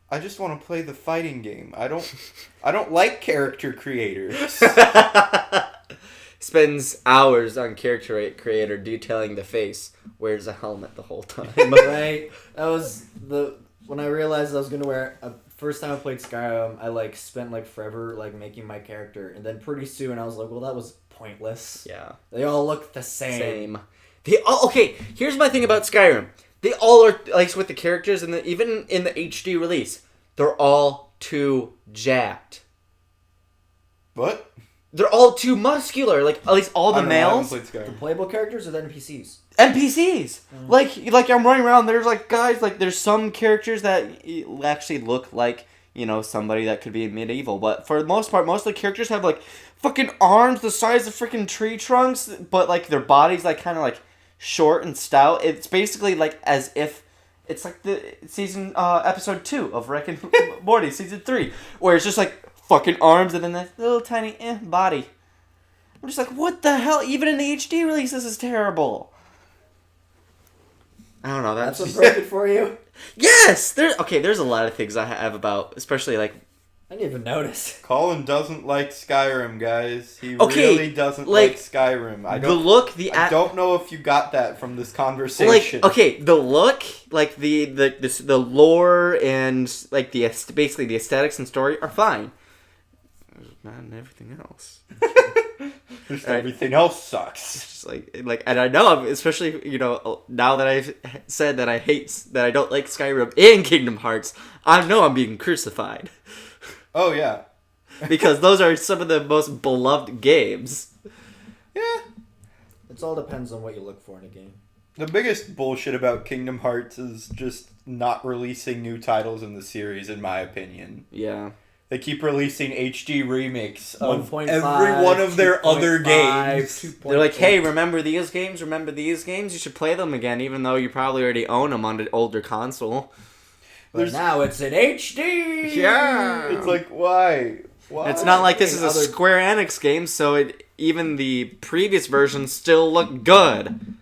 S3: I just want to play the fighting game. I don't like character creators.
S1: Spends hours on character creator detailing the face. Wears a helmet the whole time.
S2: Right. That was when I realized I was gonna wear first time I played Skyrim. I like spent like forever like making my character, and then pretty soon I was like, well, that was pointless.
S1: Yeah.
S2: They all look the same.
S1: Okay, here's my thing about Skyrim. They all are, like, with the characters, and even in the HD release, they're all too jacked.
S3: What?
S1: They're all too muscular. Like, at least all the males.
S2: The playable characters or the NPCs?
S1: NPCs! Like I'm running around, there's, like, guys, like, there's some characters that actually look like, you know, somebody that could be medieval. But for the most part, most of the characters have, like, fucking arms the size of freaking tree trunks, but, like, their bodies, like, kind of, like, short and stout. It's basically like as if it's like the season episode 2 of Rick and Morty season 3, where it's just like fucking arms and then that little tiny body. I'm just like, what the hell? Even in the HD release, this is terrible. I don't know.
S2: That's what's broken for you.
S1: Yes, there's a lot of things I have about, especially like.
S2: I didn't even notice.
S3: Colin doesn't like Skyrim, guys. He really doesn't like Skyrim. I don't know if you got that from this conversation.
S1: Like, the look, like the lore and like basically the aesthetics and story are fine. Not in everything else.
S3: Just everything else sucks.
S1: It's just like, and I know, especially, you know, now that I've said that I don't like Skyrim and Kingdom Hearts, I know I'm being crucified.
S3: Oh, yeah.
S1: Because those are some of the most beloved games.
S3: Yeah.
S2: It all depends on what you look for in a game.
S3: The biggest bullshit about Kingdom Hearts is just not releasing new titles in the series, in my opinion.
S1: Yeah.
S3: They keep releasing HD remakes of
S2: 1.5,
S3: every one of their other games.
S1: They're like, hey, remember these games? Remember these games? You should play them again, even though you probably already own them on an older console.
S2: But now it's in HD!
S1: Yeah!
S3: It's like, why?
S1: It's not like this is a Square Enix game, so even the previous versions still look good.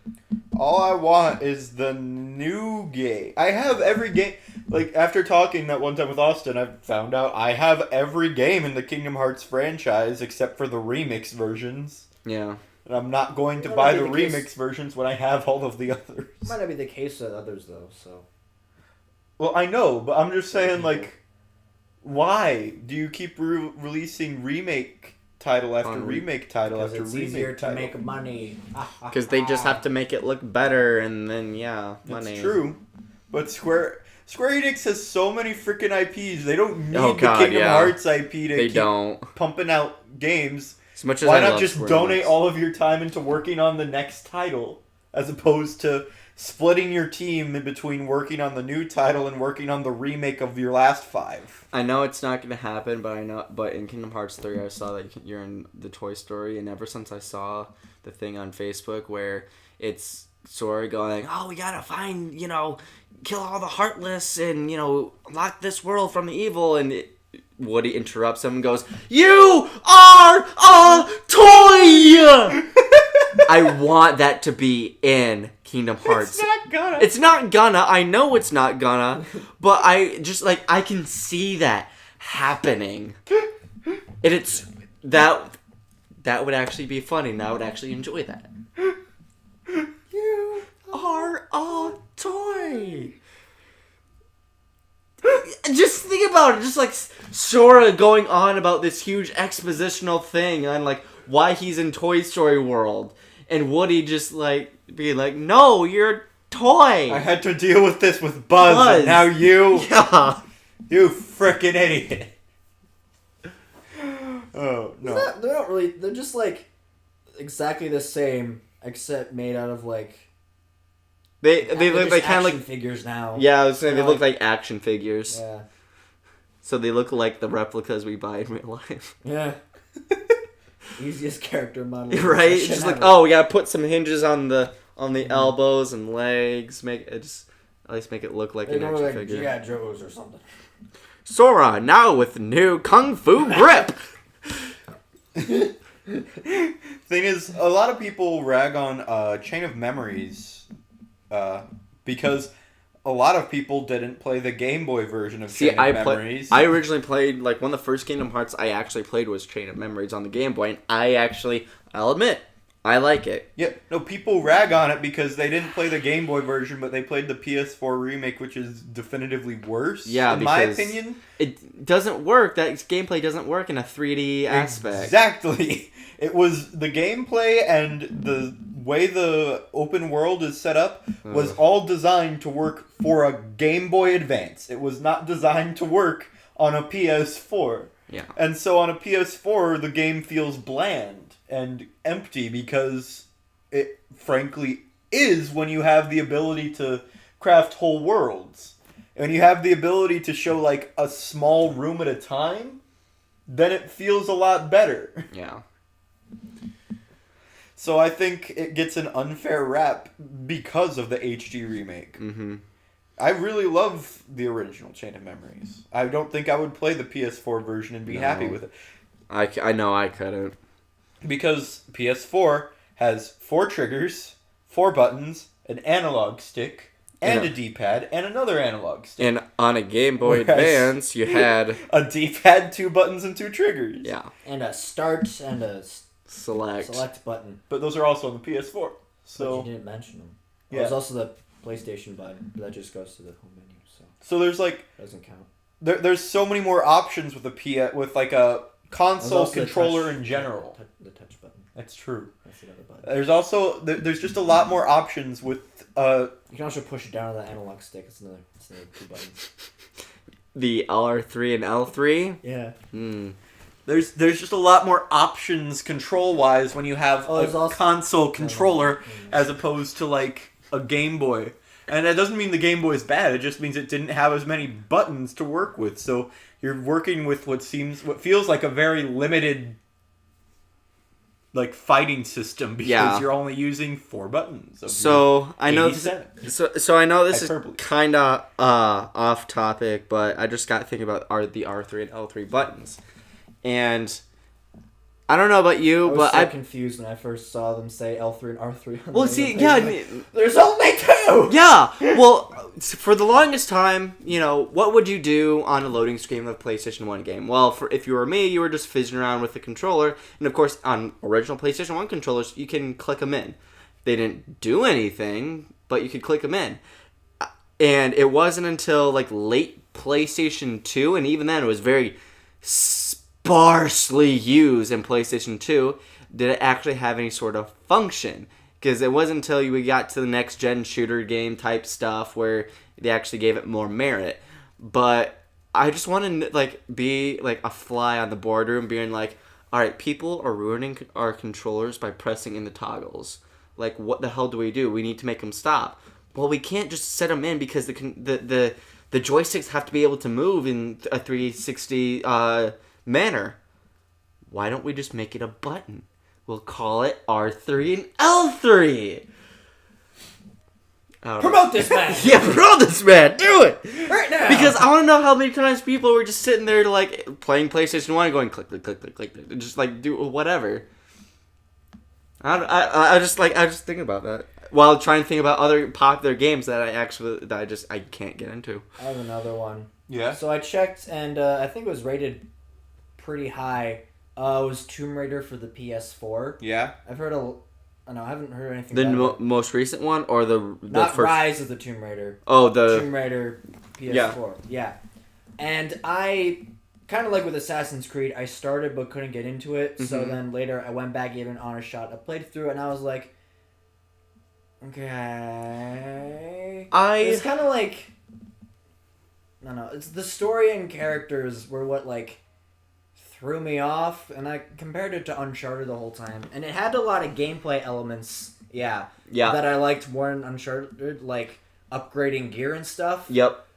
S3: All I want is the new game. I have every game. Like, after talking that one time with Austin, I found out I have every game in the Kingdom Hearts franchise except for the remix versions.
S1: Yeah.
S3: And I'm not going to buy the remix versions when I have all of the others.
S2: Might not be the case with others, though, so...
S3: Well, I know, but I'm just saying, like, why do you keep releasing remake title after remake title after remake title? Because it's easier to
S2: make money.
S1: Because they just have to make it look better, and then, money.
S3: It's true. But Square Enix has so many freaking IPs. They don't need the Kingdom Hearts IP to keep pumping out games.
S1: As much as
S3: why not just donate all of your time into working on the next title, as opposed to splitting your team in between working on the new title and working on the remake of your last 5.
S1: I know it's not gonna happen, but in Kingdom Hearts 3, I saw that you're in the Toy Story, and ever since I saw the thing on Facebook where it's Sora going, oh, we gotta find, kill all the Heartless and, lock this world from the evil, and Woody interrupts him and goes, you are a toy! I want that to be in Kingdom Hearts. It's not gonna. I know it's not gonna. But I just, I can see that happening. And it's, that would actually be funny, and I would actually enjoy that. You are a toy! Just think about it. Just, Sora going on about this huge expositional thing and, why he's in Toy Story World. And Woody just, being like, no, you're a toy.
S3: I had to deal with this with Buzz. And now you.
S1: Yeah.
S3: You frickin' idiot. Oh, no.
S2: They're not really... They're just, exactly the same, except made out of,
S1: They look like kind of
S2: action figures now.
S1: Yeah, I was saying they look like action figures.
S2: Yeah.
S1: So they look like the replicas we buy in real life.
S2: Yeah. Easiest character model.
S1: Right? Just we gotta put some hinges on the elbows and legs. At least make it look like an action figure.
S2: Yeah, Joe's or something.
S1: Sora now with new Kung Fu grip.
S3: Thing is, a lot of people rag on Chain of Memories because a lot of people didn't play the Game Boy version of Chain of Memories.
S1: I originally played, one of the first Kingdom Hearts I actually played was Chain of Memories on the Game Boy, and I'll admit, I like it.
S3: Yeah, no, people rag on it because they didn't play the Game Boy version, but they played the PS4 remake, which is definitively worse, in my opinion.
S1: It doesn't work. That gameplay doesn't work in a 3D aspect.
S3: Exactly. It was the gameplay and the way the open world is set up was all designed to work for a Game Boy Advance. It was not designed to work on a PS4.
S1: Yeah.
S3: And so on a PS4, the game feels bland and empty because it frankly is when you have the ability to craft whole worlds. And you have the ability to show a small room at a time, then it feels a lot better.
S1: Yeah.
S3: So I think it gets an unfair rap because of the HD remake.
S1: Mm-hmm.
S3: I really love the original Chain of Memories. I don't think I would play the PS4 version and be happy with it.
S1: I know I couldn't.
S3: Because PS4 has 4 triggers, 4 buttons, an analog stick, and a D-pad, and another analog stick.
S1: And on a Game Boy Advance, you had
S3: a D-pad, 2 buttons, and 2 triggers.
S1: Yeah.
S2: And a start and a
S1: select
S2: button.
S3: But those are also on the PS4. So
S2: but you didn't mention them.
S3: Yeah.
S2: There's also the PlayStation button, but that just goes to the home menu.
S3: So there's
S2: doesn't count.
S3: There's so many more options with a console controller in general.
S2: The touch button.
S3: That's true.
S2: That's another button.
S3: There's also there's just a lot more options with
S2: You can also push it down on the analog stick. It's another 2 buttons.
S1: the LR3 and L3.
S2: Yeah.
S3: There's just a lot more options control wise when you have a console controller as opposed to a Game Boy. And that doesn't mean the Game Boy is bad. It just means it didn't have as many buttons to work with. So you're working with what feels like a very limited fighting system because you're only using 4 buttons.
S1: So I know so I know this is kind of off topic, but I just got thinking about the R3 and L3 buttons. And I don't know about you, but
S2: I was confused when I first saw them say L3 and R3.
S1: Well, see,
S2: there's only 2!
S1: Yeah, well, for the longest time, what would you do on a loading screen of a PlayStation 1 game? Well, if you were me, you were just fizzing around with the controller. And, of course, on original PlayStation 1 controllers, you can click them in. They didn't do anything, but you could click them in. And it wasn't until, late PlayStation 2, and even then it was very sparsely used in PlayStation 2, did it actually have any sort of function. Because it wasn't until we got to the next-gen shooter game type stuff where they actually gave it more merit. But I just want to be a fly on the boardroom being alright, people are ruining our controllers by pressing in the toggles. What the hell do? We need to make them stop. well, we can't just set them in because the joysticks have to be able to move in a 360 manner. Why don't we just make it a button? We'll call it R3 and L3.
S2: Promote this man!
S1: Yeah, promote this man! Do it!
S2: Right now!
S1: Because I want to know how many times people were just sitting there like playing PlayStation 1 going click, click, click, click, click, just like do whatever. I just thinking about that while trying to think about other popular games that I can't get into.
S2: I have another one.
S3: Yeah.
S2: So I checked, and I think it was rated pretty high. It was Tomb Raider for the PS4.
S3: Yeah.
S2: I haven't heard anything.
S1: The most recent one or the
S2: not
S1: first?
S2: Rise of the Tomb Raider.
S1: Oh, the
S2: Tomb Raider PS4. Yeah. And I kind of like with Assassin's Creed, I started but couldn't get into it. So then later I went back, gave it an honest shot. I played through it, and I was like, okay. It's kind of like, I don't know. It's the story and characters were what like threw me off, and I compared it to Uncharted the whole time, and it had a lot of gameplay elements, that I liked more than Uncharted, like upgrading gear and stuff.
S1: Yep.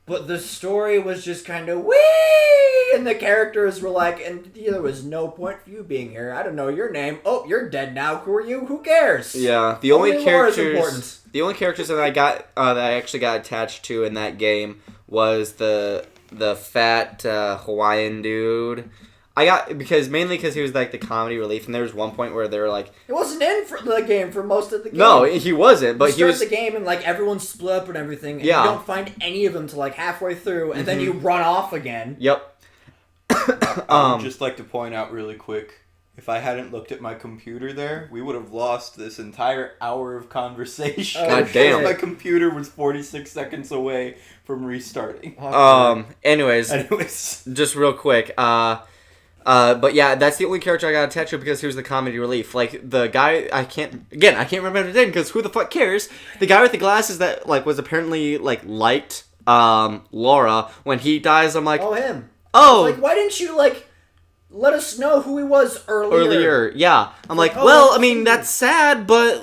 S2: But the story was just kind of wee, and the characters were like, and there was no point for you being here. I don't know your name. Oh, you're dead now. Who are you? Who cares?
S1: Yeah, the only characters that I got that I actually got attached to in that game was the fat Hawaiian dude. Mainly because he was like the comedy relief, and there was one point where they were like,
S2: it wasn't in for the game for most of the game.
S1: No, he wasn't. But
S2: he was the game, and like everyone split up and everything, and you don't find any of them till like halfway through, and then you run off again.
S1: Yep.
S3: I would just like to point out really quick, if I hadn't looked at my computer there, we would have lost this entire hour of conversation.
S1: God damn.
S3: My computer was 46 seconds away from restarting.
S1: Anyways, just real quick. But yeah, that's the only character I got attached to because he was the comedy relief. Like the guy, I can't remember his name because who the fuck cares? The guy with the glasses that like was apparently like liked Laura. When he dies, I'm like,
S2: oh, him.
S1: Oh,
S2: like why didn't you like let us know who he was earlier?
S1: Yeah. I'm like, well, I mean that's sad, but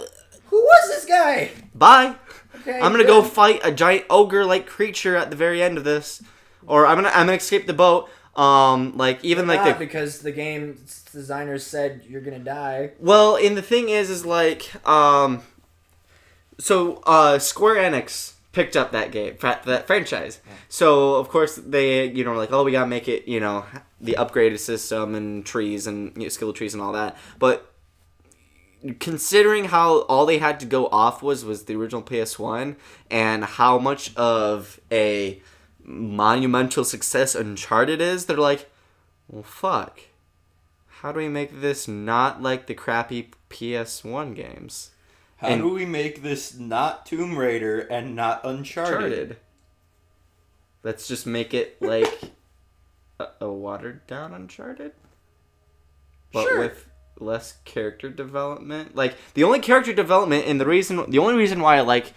S2: who was this guy?
S1: Bye.
S2: Okay,
S1: I'm gonna go fight a giant ogre-like creature at the very end of this, or I'm gonna escape the boat.
S2: Because the game's designers said you're gonna die.
S1: Well, and the thing is like, Square Enix picked up that game, that franchise. Yeah. So of course they, like, oh, we gotta make it, the upgraded system and trees and skill trees and all that. But considering how all they had to go off was the original PS1 and how much of a monumental success Uncharted is, they're like, well, fuck. How do we make this not like the crappy PS1 games?
S3: How do we make this not Tomb Raider and not Uncharted?
S1: Let's just make it like a watered down Uncharted, but with less character development. Like the only character development and the only reason why I like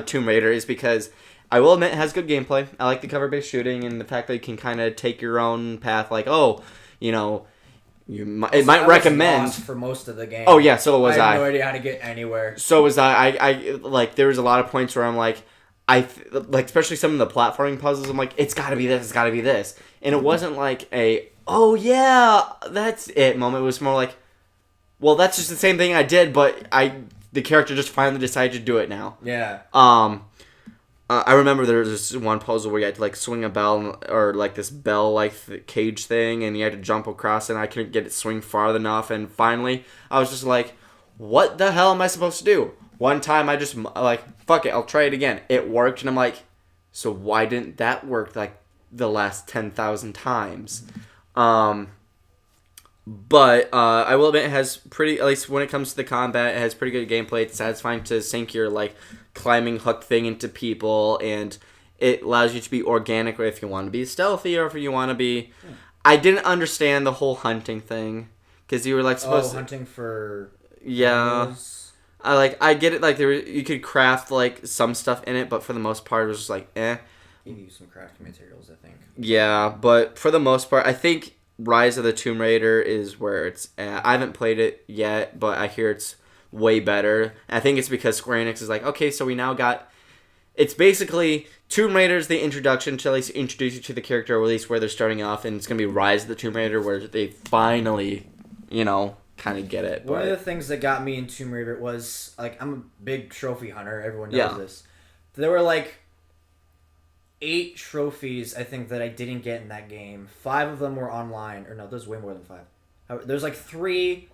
S1: Tomb Raider is because I will admit it has good gameplay. I like the cover-based shooting and the fact that you can kind of take your own path. Like, it might recommend
S2: lost for most of the game.
S1: Oh yeah, so was I.
S2: I had no idea how to get anywhere.
S1: So was I. I like there was a lot of points where I'm like, especially some of the platforming puzzles. I'm like, it's got to be this. It's got to be this. And it wasn't like a oh yeah that's it moment. It was more like, well, that's just the same thing I did, but the character just finally decided to do it now.
S2: Yeah.
S1: I remember there was this one puzzle where you had to like swing a bell or like this bell like cage thing, and you had to jump across, and I couldn't get it swing far enough. And finally, I was just like, "What the hell am I supposed to do?" One time, I just like, "Fuck it, I'll try it again." It worked, and I'm like, "So why didn't that work like the last 10,000 times?" But I will admit it has pretty, at least when it comes to the combat, it has pretty good gameplay. It's satisfying to sink your like climbing hook thing into people, and it allows you to be organic if you want to be stealthy or if you want to be... I didn't understand the whole hunting thing, because you were like supposed to...
S2: hunting for...
S1: Yeah. Animals. I get it, like you could craft like some stuff in it, but for the most part it was just like, eh.
S2: Give you some crafting materials, I think.
S1: Yeah, but for the most part, I think Rise of the Tomb Raider is where it's at. I haven't played it yet, but I hear it's way better. And I think it's because Square Enix is like, okay, so we now got... It's basically Tomb Raider's the introduction to at least introduce you to the character, or at least where they're starting off, and it's going to be Rise of the Tomb Raider, where they finally, kind of get it.
S2: One of the things that got me in Tomb Raider was, like, I'm a big trophy hunter. Everyone knows this. There were, like, 8 trophies, I think, that I didn't get in that game. 5 of them were online. Or no, there's way more than 5. There's, like, 3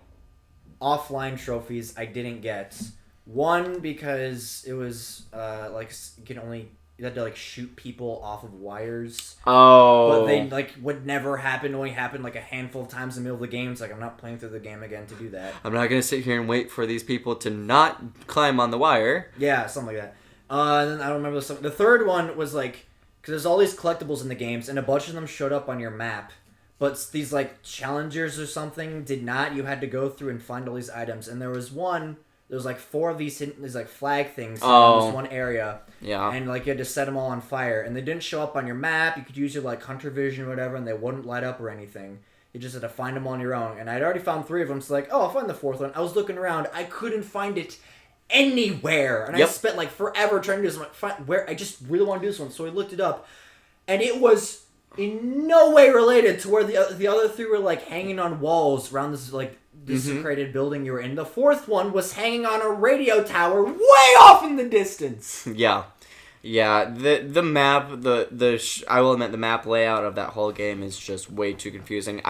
S2: offline trophies I didn't get. One, because it was, you had to, like, shoot people off of wires.
S1: Oh.
S2: But they, like, would never happen. Only happened, like, a handful of times in the middle of the game. It's like, I'm not playing through the game again to do that.
S1: I'm not going to sit here and wait for these people to not climb on the wire.
S2: Yeah, something like that. And then I don't remember the third one was, like, because there's all these collectibles in the games, and a bunch of them showed up on your map. But these, like, challengers or something did not. You had to go through and find all these items. And there was one... There was, like, 4 of these like, flag things in this one area. Yeah. And, like, you had to set them all on fire. And they didn't show up on your map. You could use your, like, hunter vision or whatever, and they wouldn't light up or anything. You just had to find them on your own. And I'd already found 3 of them, so, like, oh, I'll find the 4th one. I was looking around. I couldn't find it anywhere. And I spent, like, forever trying to do this. I just really want to do this one. So I looked it up. And it was in no way related to where the other 3 were, like, hanging on walls around this, like, desecrated building you were in. The 4th one was hanging on a radio tower way off in the distance.
S1: Yeah. The map, I will admit, the map layout of that whole game is just way too confusing.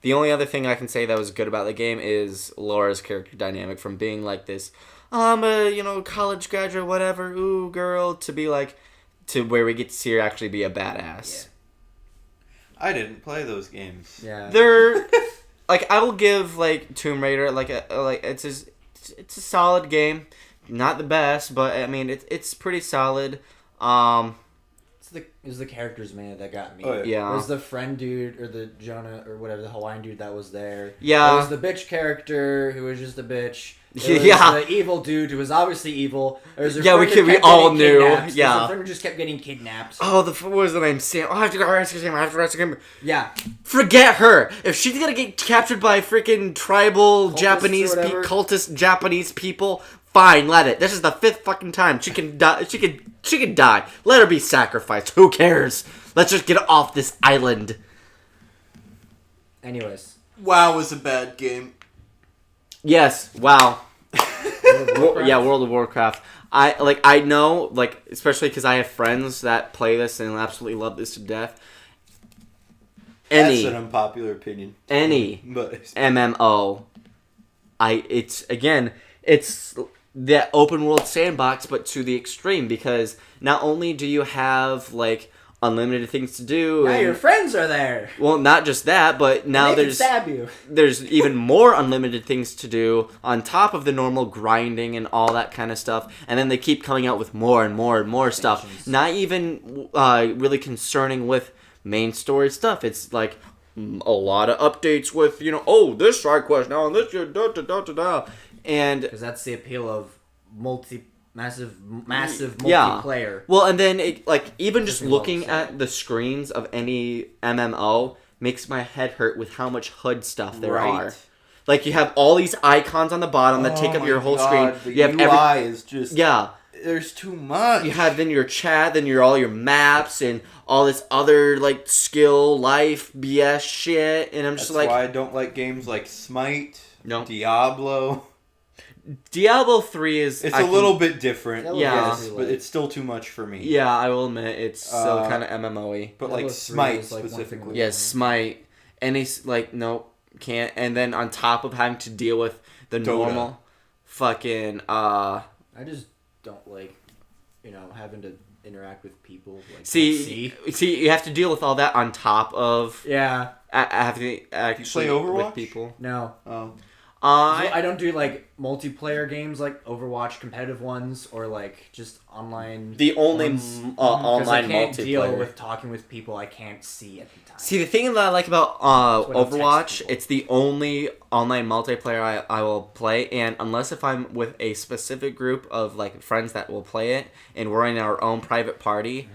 S1: The only other thing I can say that was good about the game is Laura's character dynamic, from being like this, I'm a college graduate, whatever, ooh girl, to be like, to where we get to see her actually be a badass.
S3: Yeah. I didn't play those games.
S2: Yeah.
S1: They're like, I will give, like, Tomb Raider, it's a solid game. Not the best, but, I mean, it's pretty solid.
S2: It was the characters, man, that got me.
S3: Oh,
S1: yeah.
S2: It was the friend dude, or the Jonah, or whatever, the Hawaiian dude that was there.
S1: Yeah.
S2: It was the bitch character, who was just a bitch. It was the evil dude, who was obviously evil.
S1: We all knew. Yeah.
S2: The friend who just kept getting kidnapped.
S1: Oh, what was the name? Sam. Oh, I have to go rescue him.
S2: Yeah.
S1: Forget her. If she's gonna get captured by freaking tribal cultist Japanese people, fine, let it. This is the 5th fucking time. She can die. She can die. Let her be sacrificed. Who cares? Let's just get off this island.
S2: Anyways.
S3: WoW was a bad game.
S1: Yes. Wow. World of Warcraft. I know, like, especially because I have friends that play this and absolutely love this to death.
S3: That's an unpopular opinion.
S1: Any
S3: but
S1: MMO. It's the open world sandbox, but to the extreme, because not only do you have, like, unlimited things to do.
S2: Now your friends are there.
S1: Well, not just that, but now
S2: they can stab you.
S1: There's even more unlimited things to do on top of the normal grinding and all that kind of stuff. And then they keep coming out with more and more and more stuff. Not even really concerning with main story stuff. It's like a lot of updates with, this side quest now and this da-da-da-da-da. And
S2: because that's the appeal of massive multiplayer.
S1: Well, and then even just looking at the screens of any MMO makes my head hurt with how much HUD stuff there are. Like, you have all these icons on the bottom that take up your whole screen.
S3: The
S1: you have
S3: UI is just there's too much.
S1: You have then your chat, then all your maps and all this other like skill, life, BS shit, and I'm just
S3: That's why I don't like games like Smite, Diablo.
S1: Diablo 3 is...
S3: It's a little bit different,
S1: but
S3: it's still too much for me.
S1: Yeah, I will admit, it's still kind of MMO-y.
S3: But like Smite specifically.
S1: Yeah, Smite. Any, nope, can't. And then on top of having to deal with the normal fucking...
S2: I just don't like, having to interact with people. Like,
S1: see, you have to deal with all that on top of...
S2: Yeah.
S1: Having to actually
S3: play Overwatch?
S1: with people.
S2: No.
S3: Oh.
S2: I don't do like multiplayer games like Overwatch, competitive ones, or like just online.
S1: The only online
S2: I can't
S1: multiplayer.
S2: Deal with talking with people I can't see at the time.
S1: See, the thing that I like about Overwatch, it's the only online multiplayer I will play, and unless if I'm with a specific group of like friends that will play it, and we're in our own private party,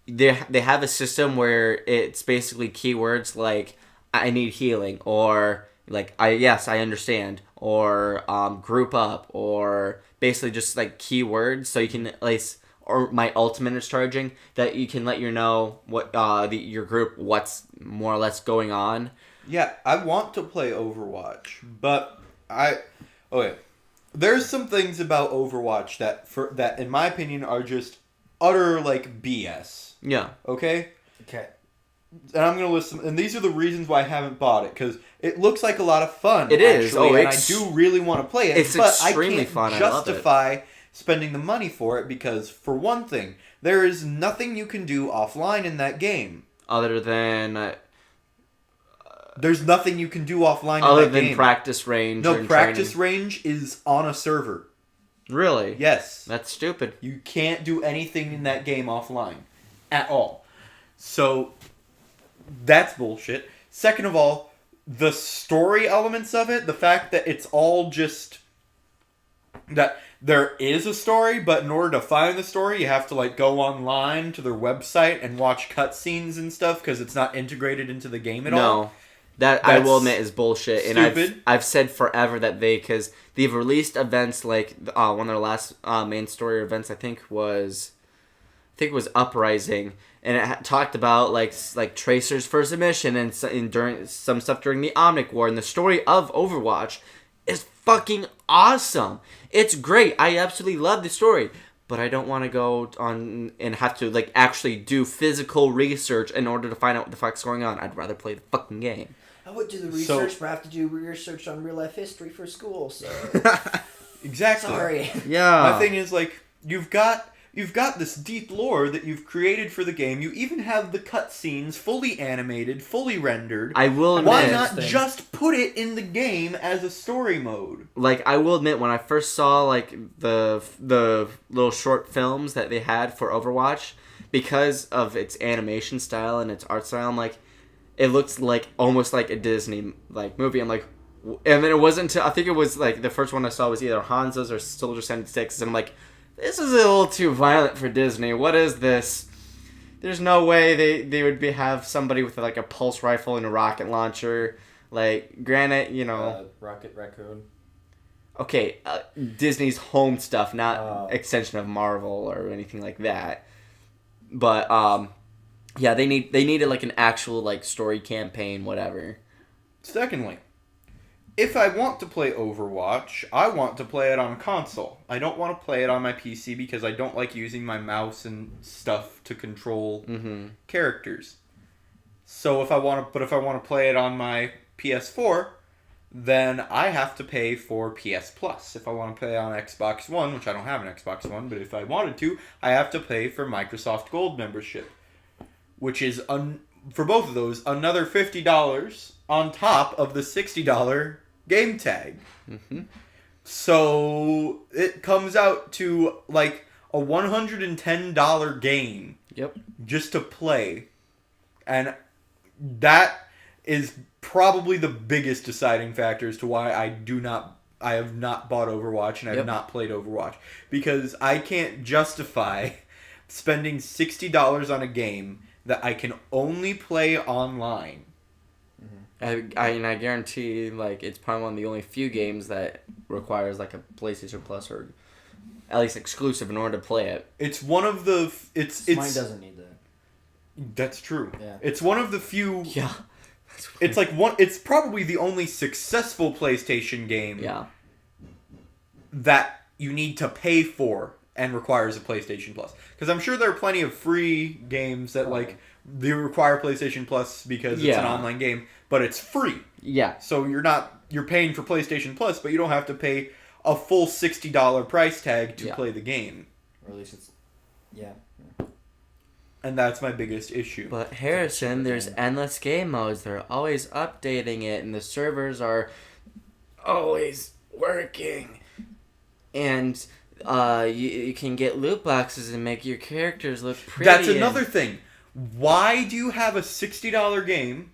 S1: they have a system where it's basically keywords like I need healing or like I understand, or group up, or basically just like keywords, so you can at least, or my ultimate is charging that you can let know what your group what's more or less going on.
S3: Yeah, I want to play Overwatch, but okay. There's some things about Overwatch that in my opinion are just utter like BS.
S1: Yeah.
S3: Okay?
S2: Okay.
S3: And I'm going to list them, and these are the reasons why I haven't bought it, because it looks like a lot of fun.
S1: It is.
S3: Actually, and I do really want to play it,
S1: it's
S3: but
S1: extremely
S3: I can't
S1: fun.
S3: justify spending the money for it, because for one thing, there is nothing you can do offline in that game.
S1: Other than...
S3: There's nothing you can do offline
S1: other
S3: in that game.
S1: than practice range.
S3: No, practice range is on a server.
S1: Really?
S3: Yes.
S1: That's stupid.
S3: You can't do anything in that game offline. At all. So, that's bullshit. Second of all, the story elements of it, the fact that it's all just... that there is a story, but in order to find the story, you have to like go online to their website and watch cutscenes and stuff, because it's not integrated into the game at all.
S1: No. That I will admit is bullshit,
S3: stupid.
S1: And I've said forever that because they've released events like one of their last main story events I think was Uprising, and it talked about like Tracer's first mission and during some stuff during the Omnic War, and the story of Overwatch is fucking awesome. It's great. I absolutely love the story. But I don't want to go on and have to like actually do physical research in order to find out what the fuck's going on. I'd rather play the fucking game.
S2: I would do the research, but I have to do research on real life history for school, so...
S3: Exactly.
S2: Sorry.
S1: Yeah.
S3: My thing is, like, you've got this deep lore that you've created for the game. You even have the cutscenes fully animated, fully rendered.
S1: I will admit...
S3: Why not just put it in the game as a story mode?
S1: Like, I will admit, when I first saw, like, the little short films that they had for Overwatch, because of its animation style and its art style, I'm like... It looks like almost like a Disney like movie. I'm like, and then it wasn't until I think it was like the first one I saw was either Hanzo's or Soldier 76, and I'm like, this is a little too violent for Disney. What is this? There's no way they would have somebody with like a pulse rifle and a rocket launcher. Like, granted, you know,
S2: Rocket Raccoon.
S1: Okay, Disney's home stuff, not extension of Marvel or anything like that. But yeah, they needed like an actual like story campaign, whatever.
S3: Secondly, if I want to play Overwatch, I want to play it on a console. I don't want to play it on my PC because I don't like using my mouse and stuff to control characters. So if I want to play it on my PS4, then I have to pay for PS Plus. If I want to play on Xbox One, which I don't have an Xbox One, but if I wanted to, I have to pay for Microsoft Gold membership. Which is, for both of those, another $50 on top of the $60 game tag.
S1: Mm-hmm.
S3: So it comes out to like a $110 game.
S1: Yep.
S3: Just to play. And that is probably the biggest deciding factor as to why I have not bought Overwatch and I have not played Overwatch. Because I can't justify spending $60 on a game that I can only play online.
S1: I guarantee, like, it's probably one of the only few games that requires, like, a PlayStation Plus or at least exclusive in order to play it.
S3: It's one of the...
S2: Mine doesn't need that.
S3: That's true.
S2: Yeah.
S3: It's one of the few...
S1: Yeah.
S3: It's like one... It's probably the only successful PlayStation game that you need to pay for and requires a PlayStation Plus. Because I'm sure there are plenty of free games that, like, they require PlayStation Plus because it's an online game, but it's free.
S1: Yeah.
S3: So you're paying for PlayStation Plus, but you don't have to pay a full $60 price tag to play the game.
S2: Or at least it's... Yeah.
S3: And that's my biggest issue.
S1: But Harrison, there's endless game modes. They're always updating it, and the servers are always working. And... you can get loot boxes and make your characters look pretty.
S3: That's another thing. Why do you have a $60 game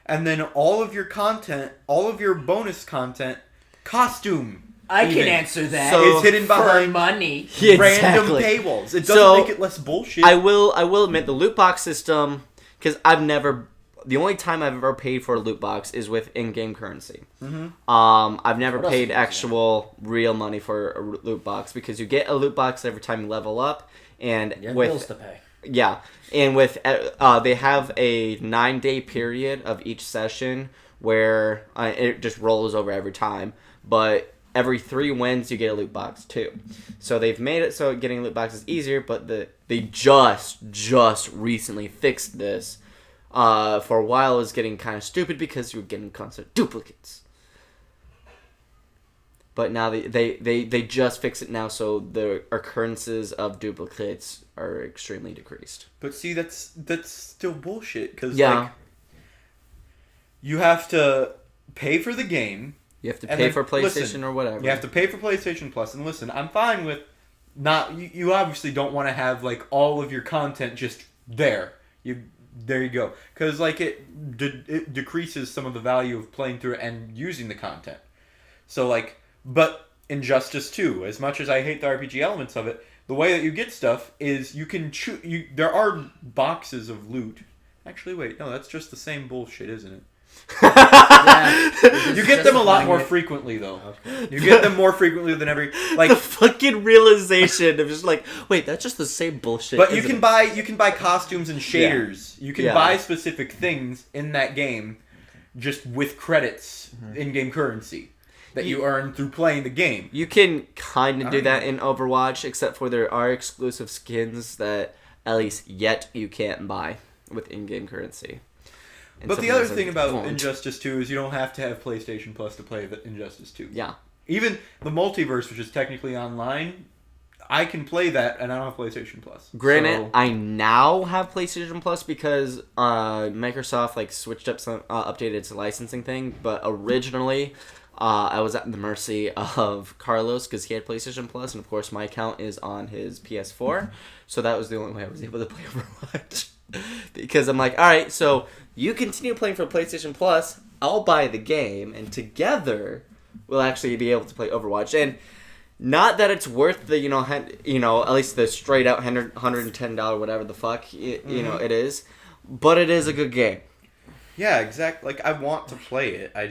S3: and then all of your content, all of your bonus content, costume?
S2: I can answer that.
S3: So, is hidden behind
S2: money.
S3: Random paywalls. It doesn't make it less bullshit.
S1: I will admit the loot box system, because I've never the only time I've ever paid for a loot box is with in-game currency.
S3: Mm-hmm.
S1: I've never
S2: What else
S1: paid
S2: do you do?
S1: actual real money for a loot box because you get a loot box every time you level up, and
S2: You have
S1: with
S2: bills to pay.
S1: yeah, and with they have a 9-day period of each session where it just rolls over every time, but every 3 wins you get a loot box too. So they've made it so getting loot boxes is easier, but they just recently fixed this. For a while it was getting kind of stupid because you were getting constant duplicates. But now they just fix it now, so the occurrences of duplicates are extremely decreased.
S3: But see, that's still bullshit, because
S1: Yeah.
S3: like, you have to pay for the game.
S1: You have to
S3: And
S1: pay
S3: then,
S1: for PlayStation
S3: listen,
S1: or whatever.
S3: You have to pay for PlayStation Plus, and listen, I'm fine with not. You obviously don't want to have like all of your content just there. There you go, because like it decreases some of the value of playing through it and using the content. So like, but Injustice 2, as much as I hate the RPG elements of it, the way that you get stuff is you can choose. There are boxes of loot. Actually, wait, no, that's just the same bullshit, isn't it?
S2: Yeah.
S3: You get them a lot more frequently, though.
S2: Okay.
S3: You get them more frequently than every like.
S1: The fucking realization of just like, wait, that's just the same bullshit.
S3: But you
S1: isn't
S3: can buy costumes and shaders. You can
S1: Yeah.
S3: buy specific things in that game, just with credits, in-game currency that you earn through playing the game.
S1: You can kind of do
S3: I don't
S1: that in Overwatch, except for there are exclusive skins that at least yet you can't buy with in-game currency. And
S3: But the
S1: some
S3: other
S1: reason
S3: thing about
S1: won't.
S3: Injustice 2 is you don't have to have PlayStation Plus to play the Injustice 2.
S1: Yeah.
S3: Even the multiverse, which is technically online, I can play that, and I don't have PlayStation Plus.
S1: Granted,
S3: So-
S1: I now have PlayStation Plus because Microsoft like switched up updated its licensing thing. But originally, I was at the mercy of Carlos because he had PlayStation Plus, and of course my account is on his PS4, so that was the only way I was able to play Overwatch. Because I'm like, all right, so you continue playing for PlayStation Plus, I'll buy the game, and together we'll actually be able to play Overwatch. And not that it's worth the at least the straight out $110 whatever the fuck you know it is, but it is a good game.
S3: Yeah, exactly. Like, I want to play it. I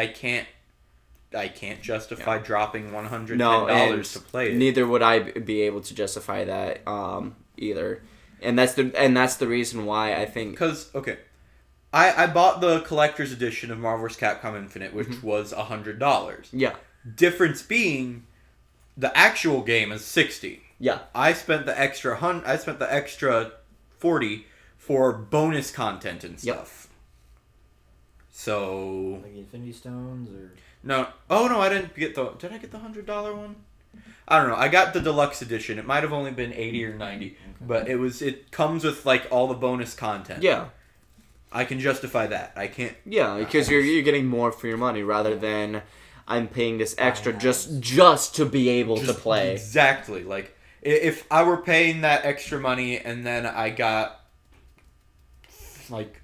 S3: can't justify dropping $110 to play it.
S1: Neither would I be able to justify that either. And that's the reason why I think
S3: Because, okay, I bought the collector's edition of Marvel vs. Capcom Infinite, which was $100.
S1: yeah.
S3: Difference being, the actual game is $60.
S1: Yeah.
S3: I spent the extra $40 for bonus content and stuff. So
S2: Like Infinity Stones or...
S3: no, I didn't get the. Did I get the $100 one? I don't know. I got the deluxe edition. It might have only been $80 or $90, but it comes with like all the bonus content.
S1: Yeah.
S3: I can justify that. I can't.
S1: Yeah, because you're getting more for your money rather than I'm paying this extra just to be able to play.
S3: Exactly. Like, if I were paying that extra money and then I got like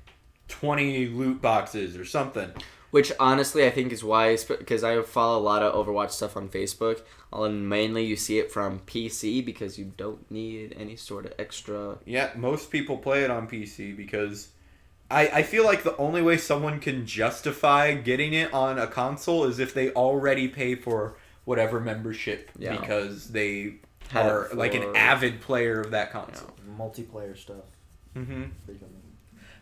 S3: 20 loot boxes or something.
S1: Which honestly I think is wise because I follow a lot of Overwatch stuff on Facebook. And mainly you see it from PC because you don't need any sort of extra.
S3: Yeah, most people play it on PC because I feel like the only way someone can justify getting it on a console is if they already pay for whatever membership because they are like an avid player of that console.
S2: Yeah. Multiplayer stuff.
S3: Mm-hmm.
S2: Frequently.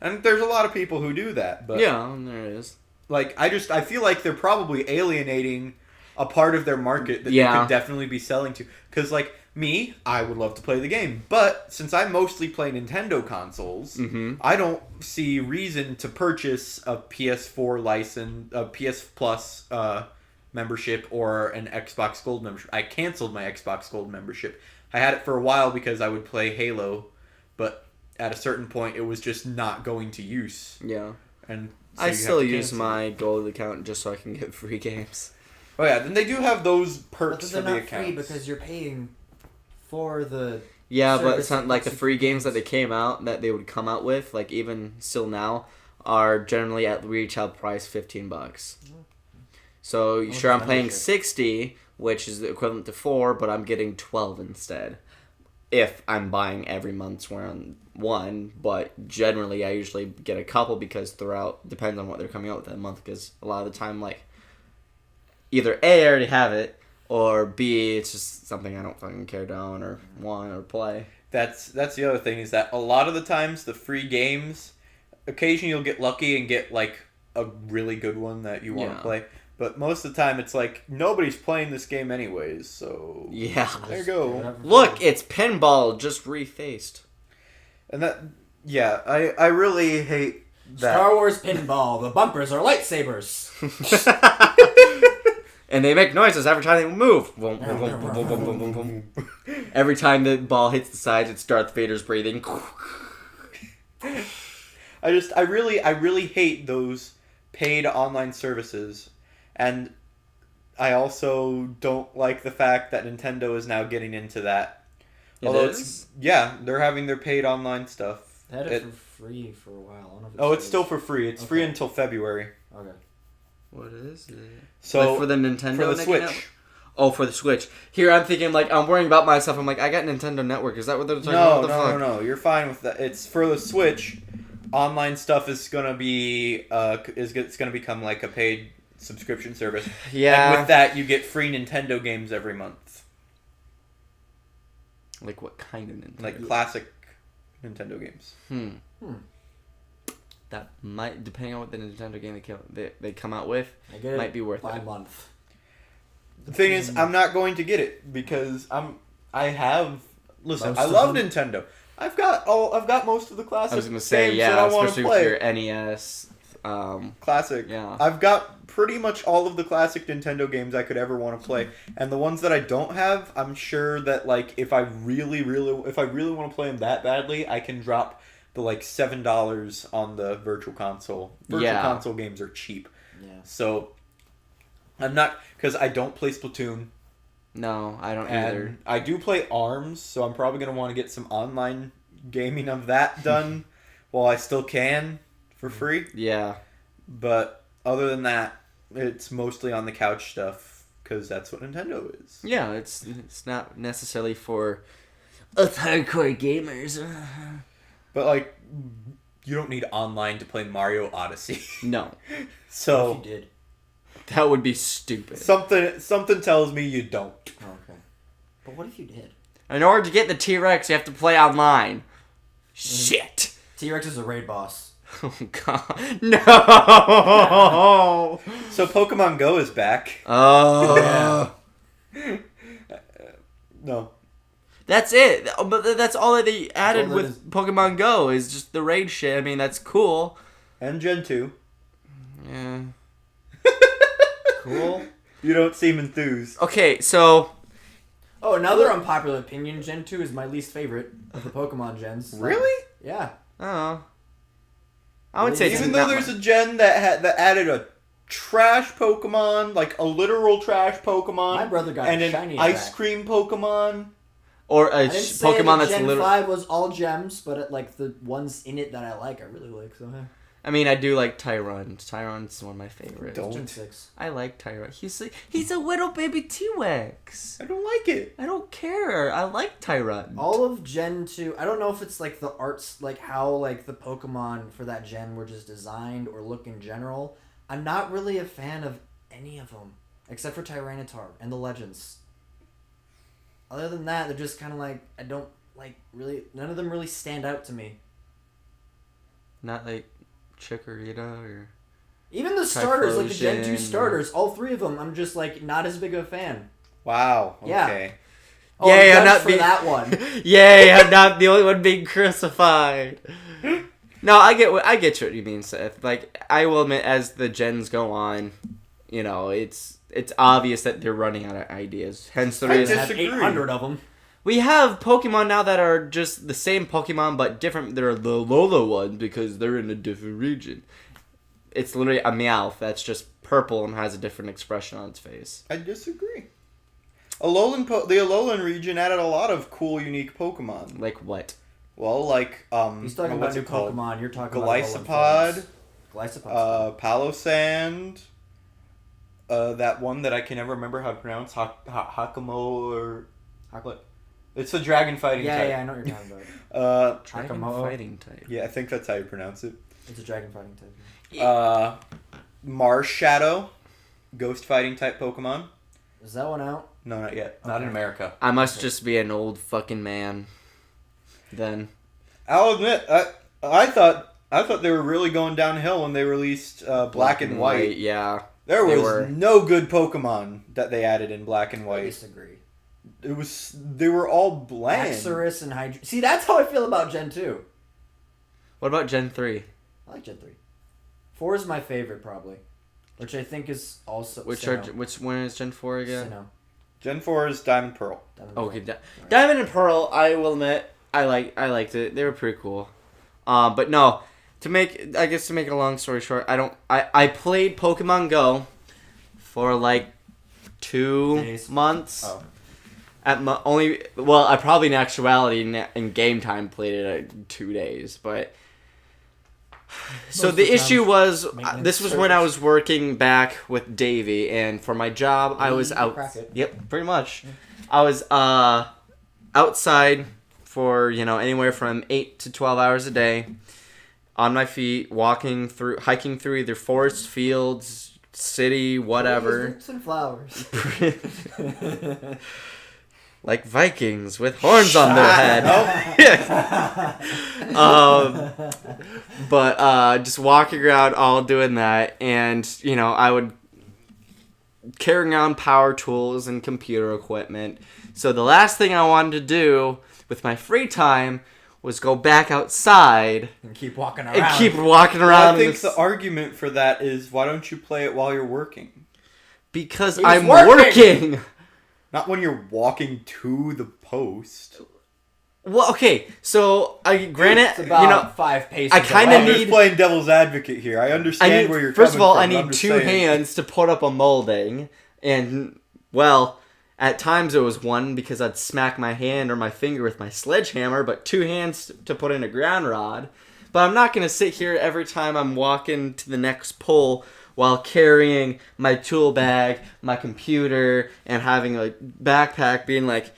S3: And there's a lot of people who do that. But
S1: Yeah, there it is.
S3: like, I feel like they're probably alienating a part of their market that they could definitely be selling to. Because, like, me, I would love to play the game. But since I mostly play Nintendo consoles, I don't see reason to purchase a PS4 license, a PS Plus membership, or an Xbox Gold membership. I canceled my Xbox Gold membership. I had it for a while because I would play Halo, but at a certain point, it was just not going to use.
S1: Yeah.
S3: And so
S1: I still use
S3: cancel
S1: my gold account just so I can get free games.
S3: Oh yeah, then they do have those perks
S2: But
S3: for
S2: they're
S3: the
S2: not
S3: accounts.
S2: free because you're paying for the...
S1: Yeah, but
S2: service
S1: it's not
S2: that
S1: like the
S2: lets you
S1: free
S2: play
S1: games that they came out that they would come out with, like even still now, are generally at retail price $15. So sure, I'm paying $60, which is the equivalent to $4, but I'm getting $12 instead. If I'm buying every month's one, but generally I usually get a couple because depends on what they're coming out with that month, because a lot of the time, like, either A, I already have it, or B, it's just something I don't fucking care to own or want or play.
S3: That's the other thing, is that a lot of the times the free games, occasionally you'll get lucky and get like a really good one that you want to play. But most of the time, it's like, nobody's playing this game anyways, so...
S1: Yeah.
S3: There you go.
S1: Look, it's pinball, just refaced.
S3: And that... Yeah, I really hate that.
S2: Star Wars pinball. The bumpers are lightsabers.
S1: And they make noises every time they move. Every time the ball hits the sides, it's Darth Vader's breathing.
S3: I really hate those paid online services. And I also don't like the fact that Nintendo is now getting into that. They're having their paid online stuff.
S2: They had it for free for a while. I don't know if
S3: it's still for free. It's free until February.
S2: Okay.
S1: What is it?
S3: So
S1: like for the Nintendo
S3: for the Switch.
S1: Oh, for the Switch. Here I'm thinking, like, I'm worrying about myself. I'm like, I got Nintendo Network. Is that what they're talking about?
S3: No. You're fine with that. It's for the Switch. Online stuff is gonna be it's gonna become like a paid subscription service.
S1: Yeah.
S3: And with that, you get free Nintendo games every month.
S1: Like what kind of Nintendo?
S3: Like classic Nintendo games.
S1: That might, depending on what the Nintendo game they come out with, might be worth
S2: by
S1: it.
S2: month.
S3: The thing is, I'm not going to get it because Listen,
S2: Most
S3: I
S2: of
S3: love
S2: them?
S3: Nintendo. I've got most of the classic
S1: I was gonna say,
S3: games that I want to
S1: especially
S3: play.
S1: with your NES.
S3: Classic.
S1: Yeah.
S3: I've got pretty much all of the classic Nintendo games I could ever want to play, and the ones that I don't have, I'm sure that like if I really want to play them that badly, I can drop the like $7 on the Virtual Console. Virtual Console games are cheap.
S2: Yeah.
S3: So I'm not, because I don't play Splatoon.
S1: No, I don't
S3: And
S1: either.
S3: I do play ARMS, so I'm probably going to want to get some online gaming of that done while I still can for free.
S1: Yeah.
S3: But other than that, it's mostly on the couch stuff because that's what Nintendo is.
S1: Yeah, it's not necessarily for us hardcore gamers.
S3: But like, you don't need online to play Mario Odyssey.
S1: No.
S3: So
S2: What if you did?
S1: That would be stupid.
S3: something tells me you don't.
S2: Oh, okay. But what if you did?
S1: In order to get the T-Rex, you have to play online. Shit.
S2: T-Rex is a raid boss.
S1: Oh god. No.
S3: So Pokemon Go is back.
S1: Oh.
S3: No.
S1: That's it. But that's all that they added
S2: all that
S1: with
S2: is.
S1: Pokemon Go is just the raid shit. I mean, that's cool.
S3: And Gen 2.
S1: Yeah.
S2: Cool.
S3: You don't seem enthused.
S1: Okay, so
S2: Oh, another unpopular opinion. Gen 2 is my least favorite of the Pokemon gens.
S3: Really?
S2: Yeah.
S1: oh, I would say it's
S3: Even though
S1: not
S3: there's a gen that added a trash Pokemon, like a literal trash Pokemon,
S2: My brother got
S3: and
S2: a
S3: an
S2: shiny
S3: ice
S2: attack.
S3: cream Pokemon.
S1: or a
S2: I didn't say
S1: Pokemon
S2: that
S1: that's
S2: Gen
S1: literally.
S2: 5 was all gems, but like the ones in it that I like, I really like. So yeah.
S1: I mean, I do like Tyron. Tyron's one of my favorites.
S3: Don't.
S2: Gen 6.
S1: I like Tyron. He's a little baby T-Rex.
S3: I don't like it.
S1: I don't care. I like Tyron.
S2: All of Gen 2, I don't know if it's like the arts, like how like the Pokemon for that gen were just designed or look in general. I'm not really a fan of any of them, except for Tyranitar and the Legends. Other than that, they're just kind of like, I don't like really, none of them really stand out to me.
S1: Not like Chikorita or.
S2: Even the starters, like the Gen 2
S1: Typhlosion.
S2: starters, all three of them, I'm just like not as big of a fan.
S3: Wow.
S2: Yeah.
S3: Okay.
S2: Oh,
S1: Yay, I'm
S2: I'm
S1: not
S2: for
S1: being-
S2: that one.
S1: Yay! I'm not the only one being crucified. No, I get what you mean, Seth. Like, I will admit, as the gens go on, you know, it's obvious that they're running out of ideas. Hence the
S3: I
S1: reason
S2: Have
S3: disagree.
S2: 800 of them.
S1: we have Pokemon now that are just the same Pokemon but different. They're the Lola ones because they're in a different region. It's literally a Meowth that's just purple and has a different expression on its face.
S3: I disagree. The Alolan region added a lot of cool, unique Pokemon.
S1: Like what?
S3: Well, like
S2: He's talking about
S3: what's
S2: new
S3: it called?
S2: Pokemon. You're talking
S3: Glycopod,
S2: about Glycopod.
S3: Palosand, that one that I can never remember how to pronounce, Hakamo or what? It's a dragon fighting type.
S2: Yeah, I know what you're talking about.
S1: Dragon
S2: Chakamoto.
S1: fighting type.
S3: Yeah, I think that's how you pronounce it.
S2: It's a dragon fighting type.
S3: Mars Shadow, ghost fighting type Pokemon.
S2: Is that one out?
S3: No, not yet. Not in America.
S1: I must just be an old fucking man. Then.
S3: I'll admit, I thought they were really going downhill when they released Black and White.
S1: Yeah.
S3: There was no good Pokemon that they added in Black and
S2: I
S3: White.
S2: disagree.
S3: They were all bland.
S2: Axorus and Hydra. See, that's how I feel about Gen 2.
S1: What about Gen 3?
S2: I like Gen 3. 4 is my favorite, probably. Which I think is also...
S1: Which one is Gen 4 again?
S2: Sinnoh.
S3: Gen 4 is Diamond Pearl.
S1: Okay, Diamond and Pearl, I will admit, I liked it. They were pretty cool. But no, to make a long story short, I played Pokemon Go for like 2 months.
S3: Oh.
S1: I probably in actuality in game time played it 2 days, but so the issue was this was when I was working back with Davey, and for my job I was out. Yep, pretty much. I was outside for anywhere from 8 to 12 hours a day, on my feet, hiking through either forest, fields, city, whatever.
S2: And flowers.
S1: Like Vikings with horns on their head. But just walking around all doing that, and I would carrying on power tools and computer equipment. So the last thing I wanted to do with my free time was go back outside
S2: and keep walking around.
S3: Well, I think the argument for that is, why don't you play it while you're working?
S1: Because I'm working.
S3: Not when you're walking to the post.
S1: Well, okay, so granted,
S2: it's about 5 paces.
S1: I kind of need.
S3: I'm just playing devil's advocate here. I understand where you're coming from.
S1: First of all, I need 2 hands to put up a molding, and at times it was 1 because I'd smack my hand or my finger with my sledgehammer, but 2 hands to put in a ground rod. But I'm not gonna sit here every time I'm walking to the next pole while carrying my tool bag, my computer, and having a backpack being like,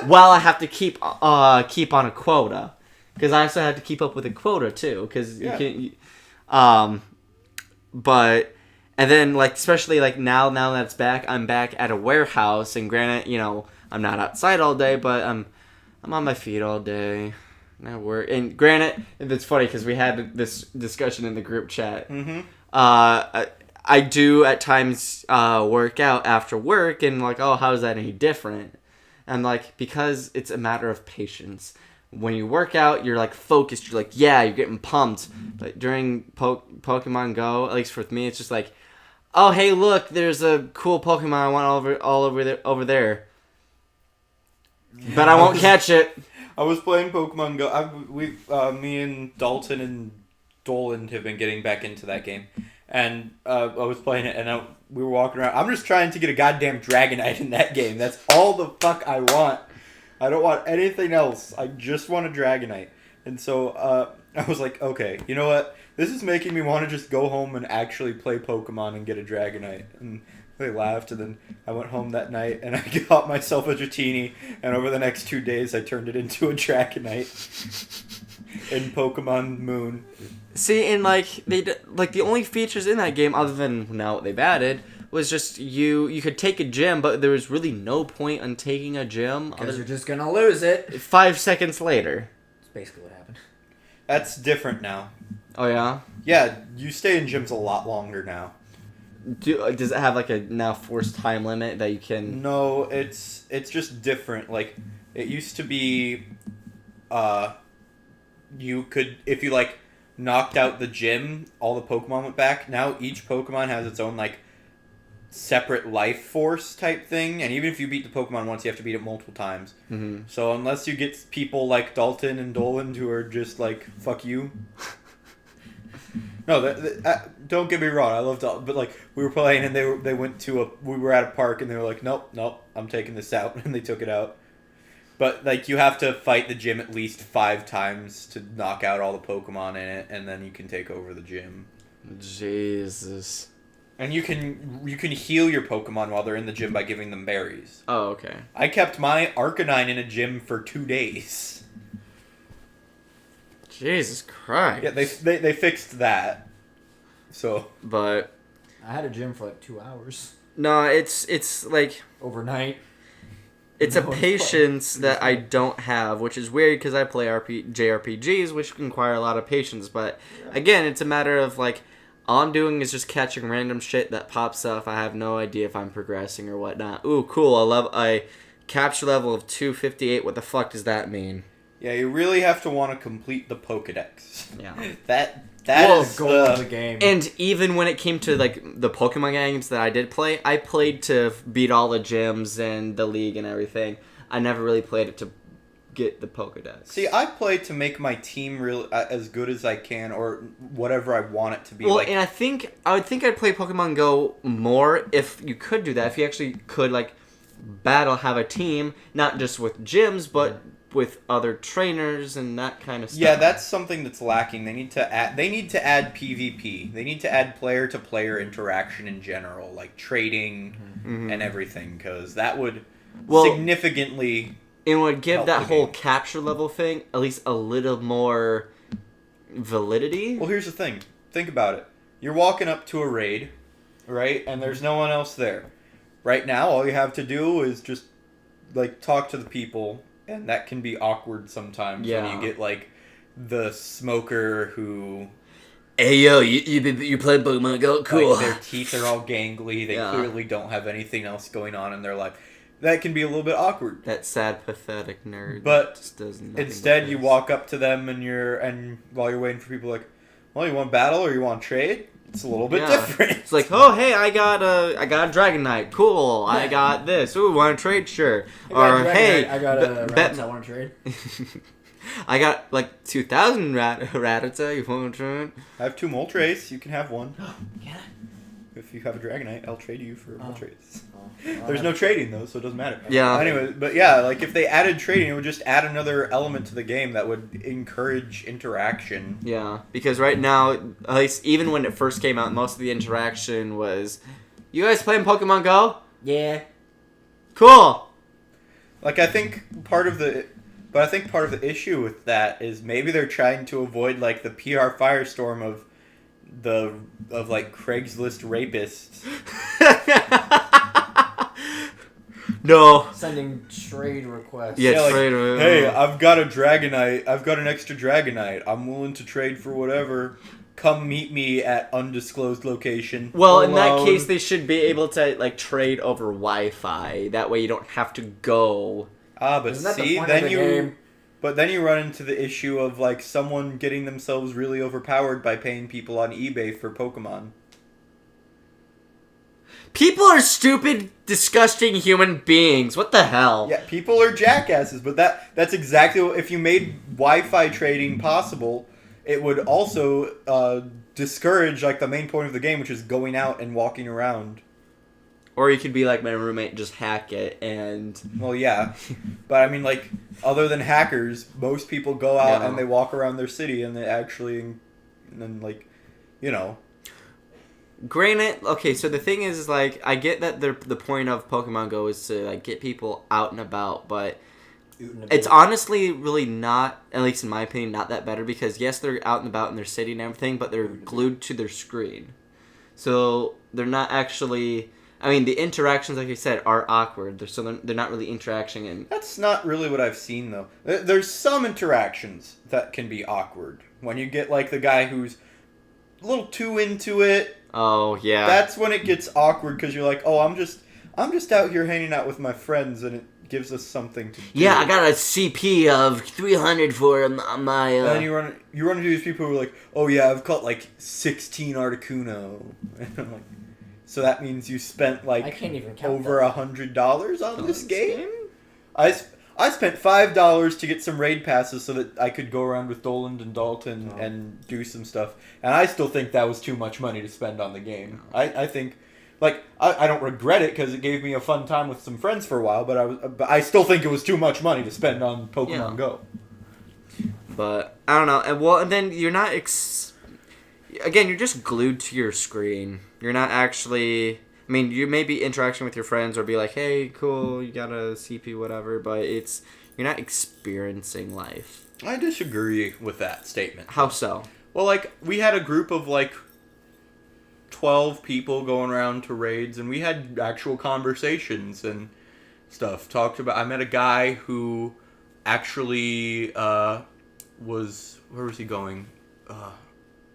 S1: while I have to keep on a quota. Because I also have to keep up with a quota, too. And then, especially, now that it's back, I'm back at a warehouse, and granted, I'm not outside all day, but I'm on my feet all day. And granted, it's funny because we had this discussion in the group chat.
S3: Mm-hmm.
S1: I do at times work out after work, and how is that any different? And because it's a matter of patience. When you work out, you're focused. You're you're getting pumped. But during Pokemon Go, at least for me, it's just oh hey look, there's a cool Pokemon I want all over there. But I won't catch it.
S3: I was playing Pokemon Go. Me and Dalton and Dolan have been getting back into that game, and I was playing it, and we were walking around. I'm just trying to get a goddamn Dragonite in that game. That's all the fuck I want. I don't want anything else. I just want a Dragonite. And so I was like, okay, you know what? This is making me want to just go home and actually play Pokemon and get a Dragonite. And they laughed, and then I went home that night, and I got myself a Dratini, and over the next 2 days, I turned it into a Dragonite in Pokemon Moon.
S1: See, and the only features in that game, other than now what they've added, was just you could take a gym, but there was really no point on taking a gym.
S2: Because you're just gonna lose it.
S1: 5 seconds later.
S2: That's basically what happened.
S3: That's different now.
S1: Oh yeah?
S3: Yeah, you stay in gyms a lot longer now.
S1: Does it have a now forced time limit that you can?
S3: No, it's just different. It used to be, you could, if you knocked out the gym, all the Pokemon went back. Now each Pokemon has its own separate life force type thing, and even if you beat the Pokemon once, you have to beat it multiple times.
S1: Mm-hmm.
S3: So unless you get people like Dalton and Dolan who are just fuck you. No, don't get me wrong. I love Dalton, but we were playing and they went to we were at a park and they were like, nope, I'm taking this out, and they took it out. But you have to fight the gym at least 5 times to knock out all the Pokemon in it, and then you can take over the gym.
S1: Jesus.
S3: And you can heal your Pokemon while they're in the gym by giving them berries.
S1: Oh, okay.
S3: I kept my Arcanine in a gym for 2 days.
S1: Jesus Christ.
S3: Yeah, they fixed that. So,
S1: but
S2: I had a gym for like 2 hours
S1: no, it's like
S2: overnight.
S1: it's a patience that I don't have, which is weird because I play JRPGs, which require a lot of patience. But again, it's a matter of like. All I'm doing is just catching random shit that pops up. I have no idea if I'm progressing or whatnot. Ooh, cool. I capture level of 258. What the fuck does that mean?
S3: yeah, you really have to want to complete the Pokedex.
S1: Yeah.
S3: That
S2: Well,
S3: is
S2: the goal of the game.
S1: And even when it came to like the Pokemon games that I did play, I played to beat all the gyms and the league and everything. I never really played it to get the Pokedex.
S3: See, I play to make my team real as good as I can, or whatever I want it to be.
S1: Well,
S3: like,
S1: and I would think I'd play Pokemon Go more if you could do that. If you actually could like have a team, not just with gyms, but with other trainers and that kind of stuff.
S3: yeah, that's something that's lacking. They need to add PvP. They need to add player-to-player interaction in general, like trading and everything, because that would significantly.
S1: It would give that whole
S3: game.
S1: capture level thing at least a little more validity.
S3: Well, here's the thing. Think about it. You're walking up to a raid, right? And there's no one else there. Right now, all you have to do is just like talk to the people, and that can be awkward sometimes when you get like the smoker who.
S1: Hey yo, you play Pokemon Go? Cool.
S3: Like, their teeth are all gangly. They clearly don't have anything else going on in their life. That can be a little bit awkward.
S1: That sad, pathetic nerd.
S3: But
S1: just does nothing
S3: instead, you walk up to them and while you're waiting for people, like, well, you want battle or you want trade? It's a little bit different.
S1: It's like, oh hey, I got a Dragonite. Cool. I got this. Ooh, want to trade? Sure. Or hey,
S2: I got a Rattata. I want to trade.
S1: I got like 2,000 Rattata. You want to trade?
S3: I have 2 Moltres. You can have one.
S2: Yeah.
S3: If you have a Dragonite, I'll trade you for Moltres.
S2: Oh.
S3: There's no trading though, so it doesn't matter.
S1: Yeah.
S3: Anyway, but yeah, like if they added trading, it would just add another element to the game that would encourage interaction.
S1: Yeah, because right now, at least even when it first came out, most of the interaction was, "You guys playing Pokemon Go?
S2: Yeah.
S1: Cool."
S3: Like I think part of the issue with that is maybe they're trying to avoid like the PR firestorm of like Craigslist rapists.
S1: No.
S2: Sending trade requests.
S1: Yeah,
S3: like,
S1: trade.
S3: Hey, I've got a Dragonite. I've got an extra Dragonite. I'm willing to trade for whatever. Come meet me at undisclosed location.
S1: Well, in that case, they should be able to like trade over Wi-Fi. That way, you don't have to go.
S3: But
S2: Isn't that the
S3: see,
S2: point
S3: then
S2: of the
S3: you.
S2: game?
S3: But then you run into the issue of like someone getting themselves really overpowered by paying people on eBay for Pokemon.
S1: People are stupid, disgusting human beings. What the hell?
S3: Yeah, people are jackasses, but that's exactly what, if you made Wi-Fi trading possible, it would also discourage like the main point of the game, which is going out and walking around.
S1: Or you could be like my roommate, just hack it and.
S3: Well, yeah, but I mean, like, other than hackers, most people go out and they walk around their city and they actually, and then like, you know.
S1: Granted, okay, so the thing is like, I get that the point of Pokemon Go is to like get people out and about, but it's honestly really not, at least in my opinion, not that better because yes, they're out and about in their city and everything, but they're glued to their screen, so they're not actually. I mean, the interactions, like I said, are awkward. They're not really interacting in.
S3: That's not really what I've seen though. There's some interactions that can be awkward when you get like the guy who's a little too into it.
S1: Oh yeah.
S3: That's when it gets awkward because you're like, oh, I'm just out here hanging out with my friends, and it gives us something to do.
S1: Yeah, I got a CP of 300 for my.
S3: And then you run into these people who are like, oh yeah, I've caught like 16 Articuno. And I'm like, so that means you spent like
S2: I can't even count
S3: over $100 on this game? I spent $5 to get some raid passes so that I could go around with Doland and Dalton and do some stuff, and I still think that was too much money to spend on the game. I think, like, I don't regret it because it gave me a fun time with some friends for a while, but I still think it was too much money to spend on Pokemon Go.
S1: But I don't know, and then you're not. Again, you're just glued to your screen. you're not actually. I mean, you may be interacting with your friends or be like, hey, cool, you got a CP, whatever, but you're not experiencing life.
S3: I disagree with that statement.
S1: How so?
S3: Well, like, we had a group of, like, 12 people going around to raids, and we had actual conversations and stuff. I met a guy who actually was... Where was he going?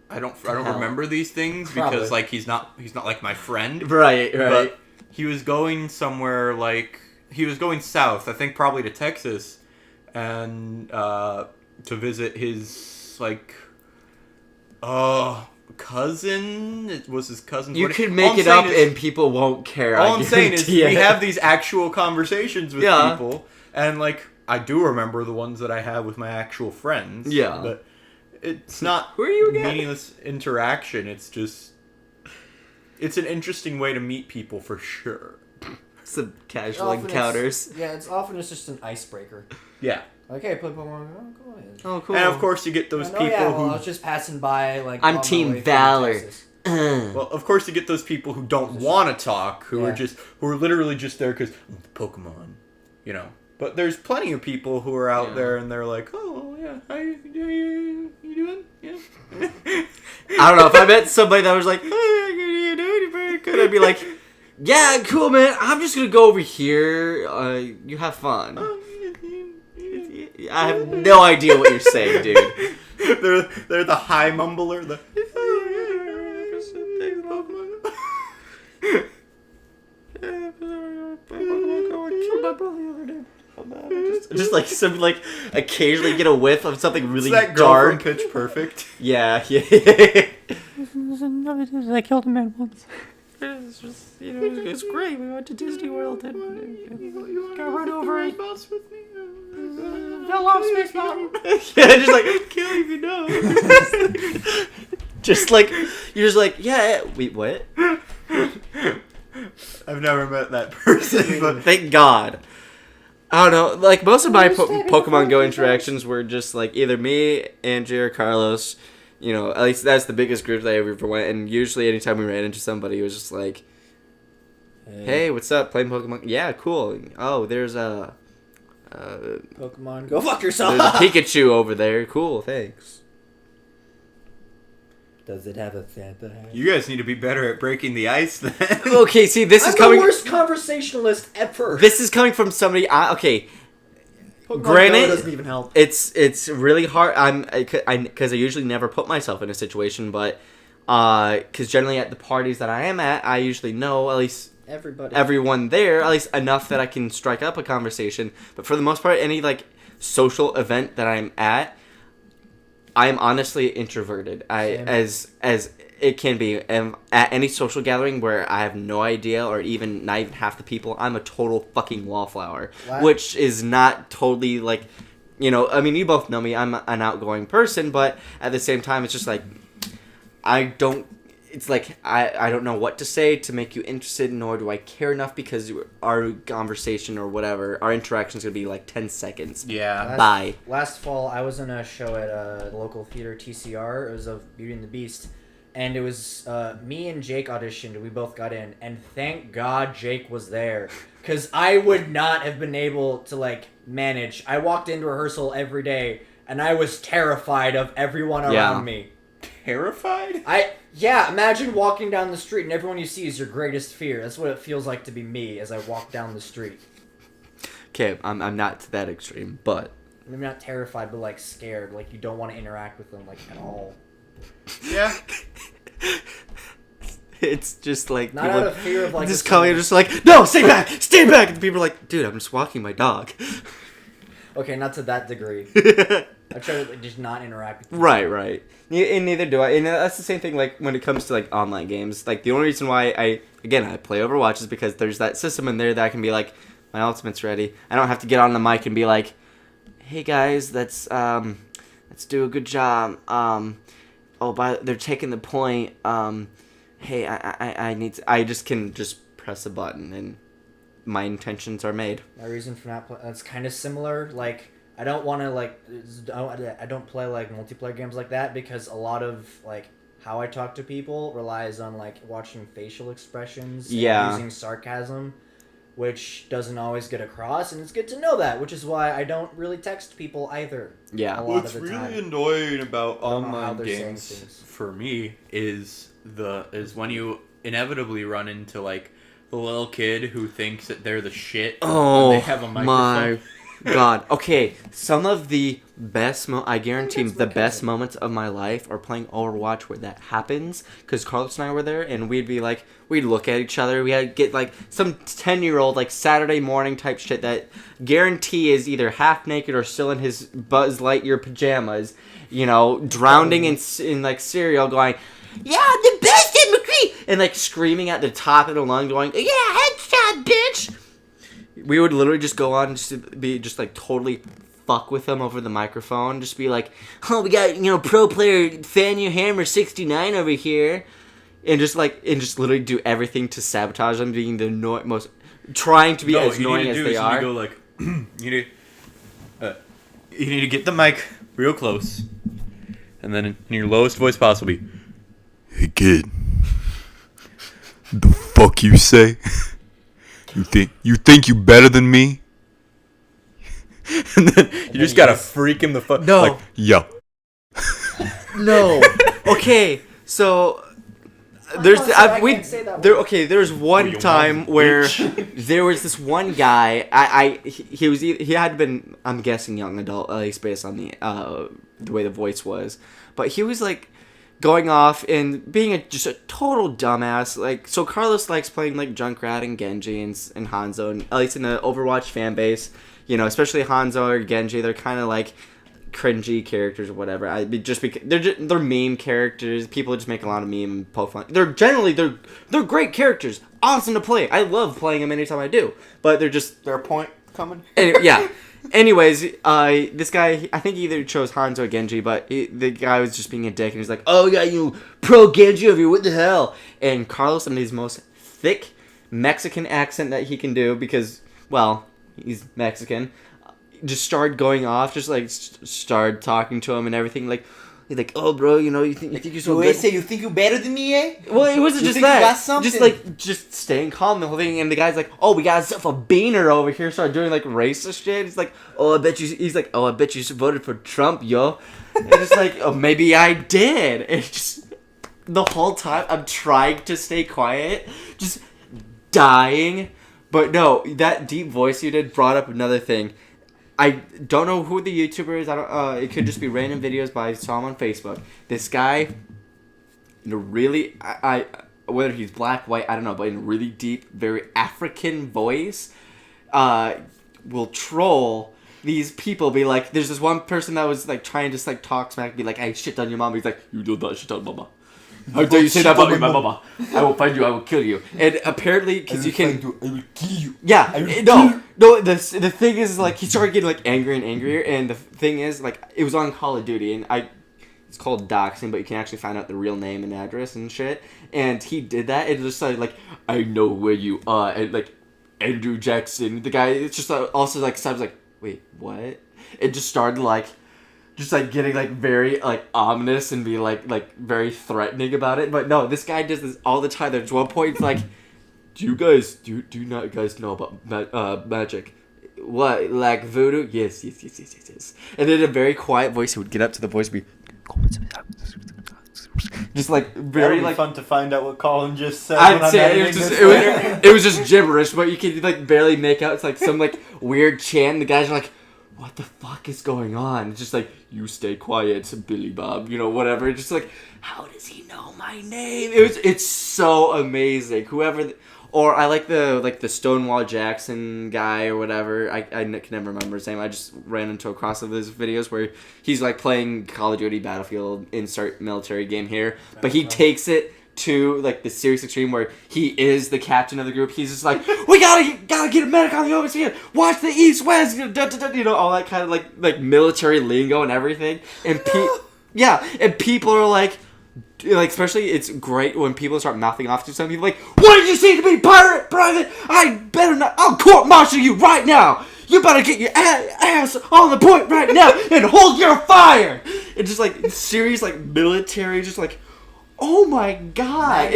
S3: I don't remember these things because like he's not like my friend.
S1: Right.
S3: But he was going somewhere like he was going south, I think probably to Texas, and to visit his like cousin. It was his cousin's
S1: You
S3: wedding.
S1: could make it up and people won't care.
S3: All I'm saying is we have these actual conversations with people, and like I do remember the ones that I have with my actual friends.
S1: Yeah.
S3: But it's not
S1: Who are you again?
S3: meaningless interaction. It's just... It's an interesting way to meet people for sure.
S1: Some casual encounters.
S2: It's often just an icebreaker.
S3: Yeah.
S2: Like, hey, play Pokemon. Oh, go ahead.
S1: Oh, cool.
S3: And of course you get those people who...
S2: I was just passing by, like...
S1: I'm Team Valor.
S3: Well, of course you get those people who don't want to talk, who are literally just there because Pokemon, you know. But there's plenty of people who are out there and they're like, oh, yeah, how you doing? Yeah.
S1: I don't know, if I met somebody that was like, hey, how you doing? Very good. I'd be like, yeah, cool, man. I'm just going to go over here. You have fun. I have no idea what you're saying, dude.
S3: They're the high mumbler. The
S1: just like some like occasionally get a whiff of something really
S3: it's that girl
S1: dark.
S3: from Pitch Perfect.
S1: Yeah.
S4: I killed a man once.
S1: It's just, it's great. We went to Disney World and
S4: Got run over it.
S3: Boss with me.
S4: Fell off Space Mountain.
S1: yeah, just like kill you know. Just like you're just like wait, what?
S3: I've never met that person, but
S1: Thank God. I don't know. Like most of my Pokemon Go interactions were just like either me, Angie, or Carlos. You know, at least that's the biggest group that I ever went. And usually, anytime we ran into somebody, it was just like, "Hey, what's up? Playing Pokemon? Yeah, cool. Oh, there's a
S2: Pokemon, go fuck yourself.
S1: there's a Pikachu over there. Cool, thanks."
S2: Does it have a Santa hat?
S3: you guys need to be better at breaking the ice then.
S1: Okay, see, this
S2: I'm
S1: is coming.
S2: the worst conversationalist ever.
S1: This is coming from somebody. Okay.
S2: Pokemon
S1: Granted,
S2: Go doesn't even help.
S1: It's really hard. Because I usually never put myself in a situation, but because generally at the parties that I am at, I usually know at least everyone there, at least enough that I can strike up a conversation. But for the most part, any like social event that I'm at, I am honestly introverted. As it can be. And at any social gathering where I have no idea or even not even half the people, I'm a total fucking wallflower.
S2: What?
S1: Which is not totally like, I mean, you both know me. I'm an outgoing person, but at the same time, it's just like, it's like, I don't know what to say to make you interested, nor do I care enough because our conversation or whatever, our interaction is going to be like 10 seconds.
S3: Yeah.
S1: Bye.
S2: Last fall, I was in a show at a local theater, TCR. It was of Beauty and the Beast. And it was me and Jake auditioned. We both got in. And thank God Jake was there. Because I would not have been able to, like, manage. I walked into rehearsal every day, and I was terrified of everyone around me.
S3: Terrified?
S2: Imagine walking down the street, and everyone you see is your greatest fear. That's what it feels like to be me as I walk down the street.
S1: Okay, I'm not to that extreme, but...
S2: Maybe not terrified, but, like, scared. Like, you don't want to interact with them, like, at all.
S3: Yeah.
S1: It's just like
S2: Not out of fear of like
S1: just coming, just like, no, stay back, stay back. And people are like, dude, I'm just walking my dog.
S2: Okay, not to that degree. I try to just not interact with people.
S1: Right. And neither do I. And that's the same thing. Like when it comes to like online games, like the only reason why I play Overwatch is because there's that system in there that I can be like, my ultimate's ready. I don't have to get on the mic and be like, hey guys, let's do a good job. They're taking the point. Hey, I just can just press a button and my intentions are made.
S2: My reason for not that's kind of similar. Like, I don't want to, like, I don't play, like, multiplayer games like that because a lot of, like, how I talk to people relies on like watching facial expressions
S1: Yeah.
S2: and using sarcasm, which doesn't always get across, and it's good to know that, which is why I don't really text people either.
S1: Yeah.
S2: a lot
S3: What's
S2: of the
S3: really
S2: time.
S3: annoying about
S2: I don't know how
S3: online
S2: they're saying
S3: games
S2: things.
S3: for me is when you inevitably run into like the little kid who thinks that they're the shit when they have a microphone.
S1: my God. Okay, some of the best I guarantee
S2: that's
S1: the
S2: my
S1: best
S2: cousin.
S1: moments of my life are playing Overwatch where that happens. Because Carlos and I were there, and we'd be like, we'd look at each other. We had get like some 10-year-old like Saturday morning type shit that guarantee is either half naked or still in his Buzz Lightyear pajamas, you know, drowning in like cereal, going, "Yeah, the best in McCree," and like screaming at the top of the lung, going, "Yeah, headshot, bitch." We would literally just go on just to be just like totally fuck with them over the microphone. Just be like, "Oh, we got, you know, pro player Fanu Hammer 69 over here," and just literally do everything to sabotage them, being the most trying to be as annoying as they are.
S3: You go like, you need to get the mic real close, and then in your lowest voice possible, be, "Hey kid, the fuck you say? You think you better than me?" And then you just gotta freak him the fuck.
S1: No.
S3: Like, yo.
S1: No. Okay, so there's
S2: not saying I
S1: we
S2: can't say that
S1: there.
S2: word.
S1: Okay, there's one
S3: you
S1: time
S3: want,
S1: where
S3: bitch?
S1: there was this one guy. He had been, I'm guessing, young adult, at least based on the way the voice was, but he was like going off and being just a total dumbass. Like, so Carlos likes playing like Junkrat and Genji and Hanzo, and at least in the Overwatch fan base, you know, especially Hanzo or Genji, they're kind of like cringy characters or whatever. Just because they're meme characters. People just make a lot of meme and poke fun. They're great characters, awesome to play. I love playing them anytime I do, but they're just
S3: Their point coming.
S1: yeah. Anyways, this guy, I think he either chose Hanzo or Genji, but the guy was just being a dick, and he's like, "Oh, yeah, you pro Genji over here, what the hell?" And Carlos, in his most thick Mexican accent that he can do, because, well, he's Mexican, just started going off, just like started talking to him and everything, like, he's like, "Oh, bro, you know, you think you're so good."
S3: You think you're better than me, eh?
S1: Well, it wasn't
S3: You
S1: just
S3: think you got
S1: that.
S3: something?
S1: Just staying calm the whole thing. And the guy's like, "Oh, we got ourselves a beaner over here." Started doing like racist shit. He's like, "Oh, I bet you." He's like, "Oh, I bet you voted for Trump, yo." And it's like, "Oh, maybe I did." And it's just the whole time I'm trying to stay quiet, just dying. But no, that deep voice you did brought up another thing. I don't know who the YouTuber is. I don't. It could just be random videos, but I saw him on Facebook. This guy, in a really, whether he's black, white, I don't know, but in a really deep, very African voice, will troll these people. Be like, there's this one person that was like trying to just like talk smack, be like, "I shit on your mom." He's like, "You do not shit on mama. How dare you say that about my mama? I will find you. I will kill you." And apparently, because you can.
S3: I will kill you.
S1: Yeah, no. The thing is, like, he started getting like angrier and angrier, and the thing is, like, it was on Call of Duty, and it's called doxing, but you can actually find out the real name and address and shit. And he did that, and just started like, "I know where you are," and like, Andrew Jackson, the guy. It's just also like, so I was like, "Wait, what?" It just started like. Just like getting like very like ominous and be like very threatening about it. But no, this guy does this all the time. There's one point it's like, do you not guys know about magic? What, like voodoo? Yes. And then in a very quiet voice, he would get up to the voice and be just like very like
S3: fun to find out what Colin just said.
S1: I'd say it was just gibberish, but you could like barely make out. It's like some like weird chant. The guys are like, "What the fuck is going on?" It's just like, "You stay quiet, Billy Bob," you know, whatever. It's just like, how does he know my name? It's so amazing. Or I like the Stonewall Jackson guy or whatever. I can never remember his name. I just ran into across of his videos where he's like playing Call of Duty Battlefield, insert military game here, but he takes it to like the serious extreme where he is the captain of the group. He's just like, "We gotta get a medic on the overseas. Watch the east west," you know, all that kind of like military lingo and everything. And and people are like especially it's great when people start mouthing off to some people like, "What did you say to me, private? I better not. I'll court martial you right now. You better get your ass on the point right now and hold your fire." It's just like serious like military, just like, Oh my god!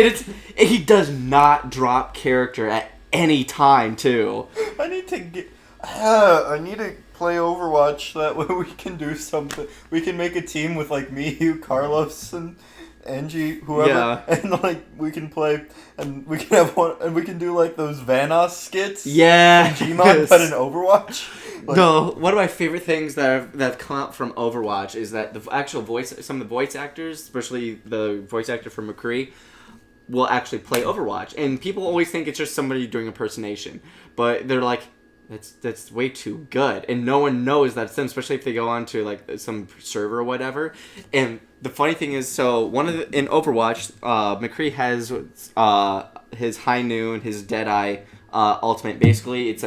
S1: He does not drop character at any time, too.
S3: I need to play Overwatch so that way we can do something. We can make a team with like me, you, Carlos, and Angie, whoever,
S1: Yeah.
S3: and like we can play, and we can have one, and we can do like those Vanoss skits.
S1: Yeah.
S3: Gmod, but in Overwatch. Like,
S1: No, one of my favorite things that have come out from Overwatch is that the actual some of the voice actors, especially the voice actor for McCree, will actually play Overwatch. And people always think it's just somebody doing impersonation. But they're like, that's way too good. And no one knows that's them, especially if they go on to like some server or whatever. And the funny thing is, so in Overwatch, McCree has his High Noon, his Deadeye ultimate. Basically, it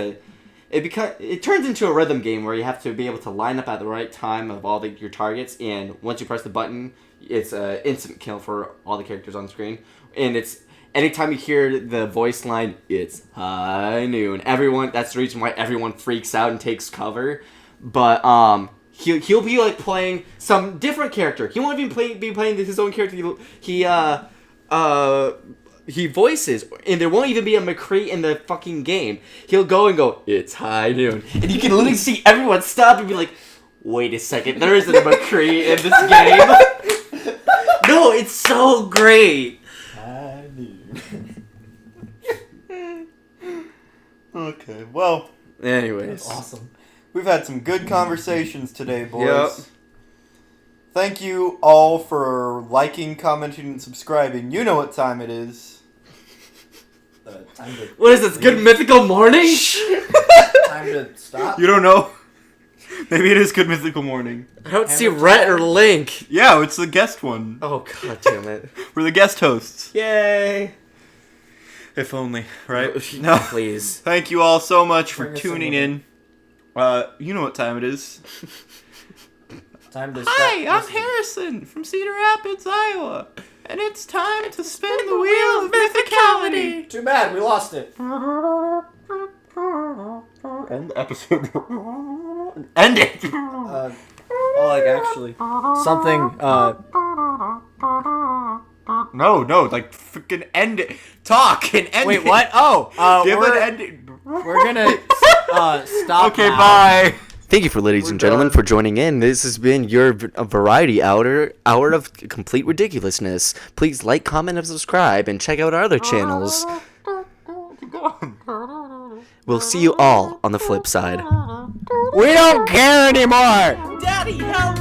S1: turns into a rhythm game where you have to be able to line up at the right time of all your targets, and once you press the button, it's an instant kill for all the characters on screen. And it's anytime you hear the voice line, it's High Noon. That's the reason why everyone freaks out and takes cover. But he'll be like playing some different character. He won't even be playing his own character. He voices, and there won't even be a McCree in the fucking game. He'll go, it's High Noon. And you can literally see everyone stop and be like, wait a second, there isn't a McCree in this game. No, it's so great.
S3: High Noon. Okay, well.
S1: Anyways.
S2: Awesome.
S3: We've had some good conversations today, boys.
S1: Yep.
S3: Thank you all for liking, commenting, and subscribing. You know what time it is.
S2: Time to
S1: What is this, Good Mythical Morning?
S2: time to stop.
S3: You don't know? Maybe it is Good Mythical Morning.
S1: I don't see
S2: Hammer
S1: Rhett
S2: time?
S1: or Link.
S3: Yeah, it's the guest one.
S1: Oh, god damn it.
S3: We're the guest hosts.
S1: Yay.
S3: If only, right?
S1: No. Please.
S3: Thank you all so much for
S2: Bring us
S3: tuning
S2: in.
S3: You know what time it is.
S2: Time to stop.
S3: Hi, I'm
S2: listening.
S3: Harrison from Cedar Rapids, Iowa. And it's time to spin the wheel of mythicality.
S2: Too bad, we lost it.
S3: End the episode. End it!
S2: Oh, like actually. Something,
S3: No, like freaking end it. Talk and end it.
S2: Wait, what? Oh,
S3: Give
S2: we're,
S3: it ending.
S2: we're gonna, stop
S3: Okay,
S2: now.
S3: bye.
S1: Thank you for, ladies and gentlemen,
S3: done.
S1: for joining in. This has been your variety hour of complete ridiculousness. Please like, comment, and subscribe, and check out our other channels. We'll see you all on the flip side.
S2: We don't care anymore!
S1: Daddy, help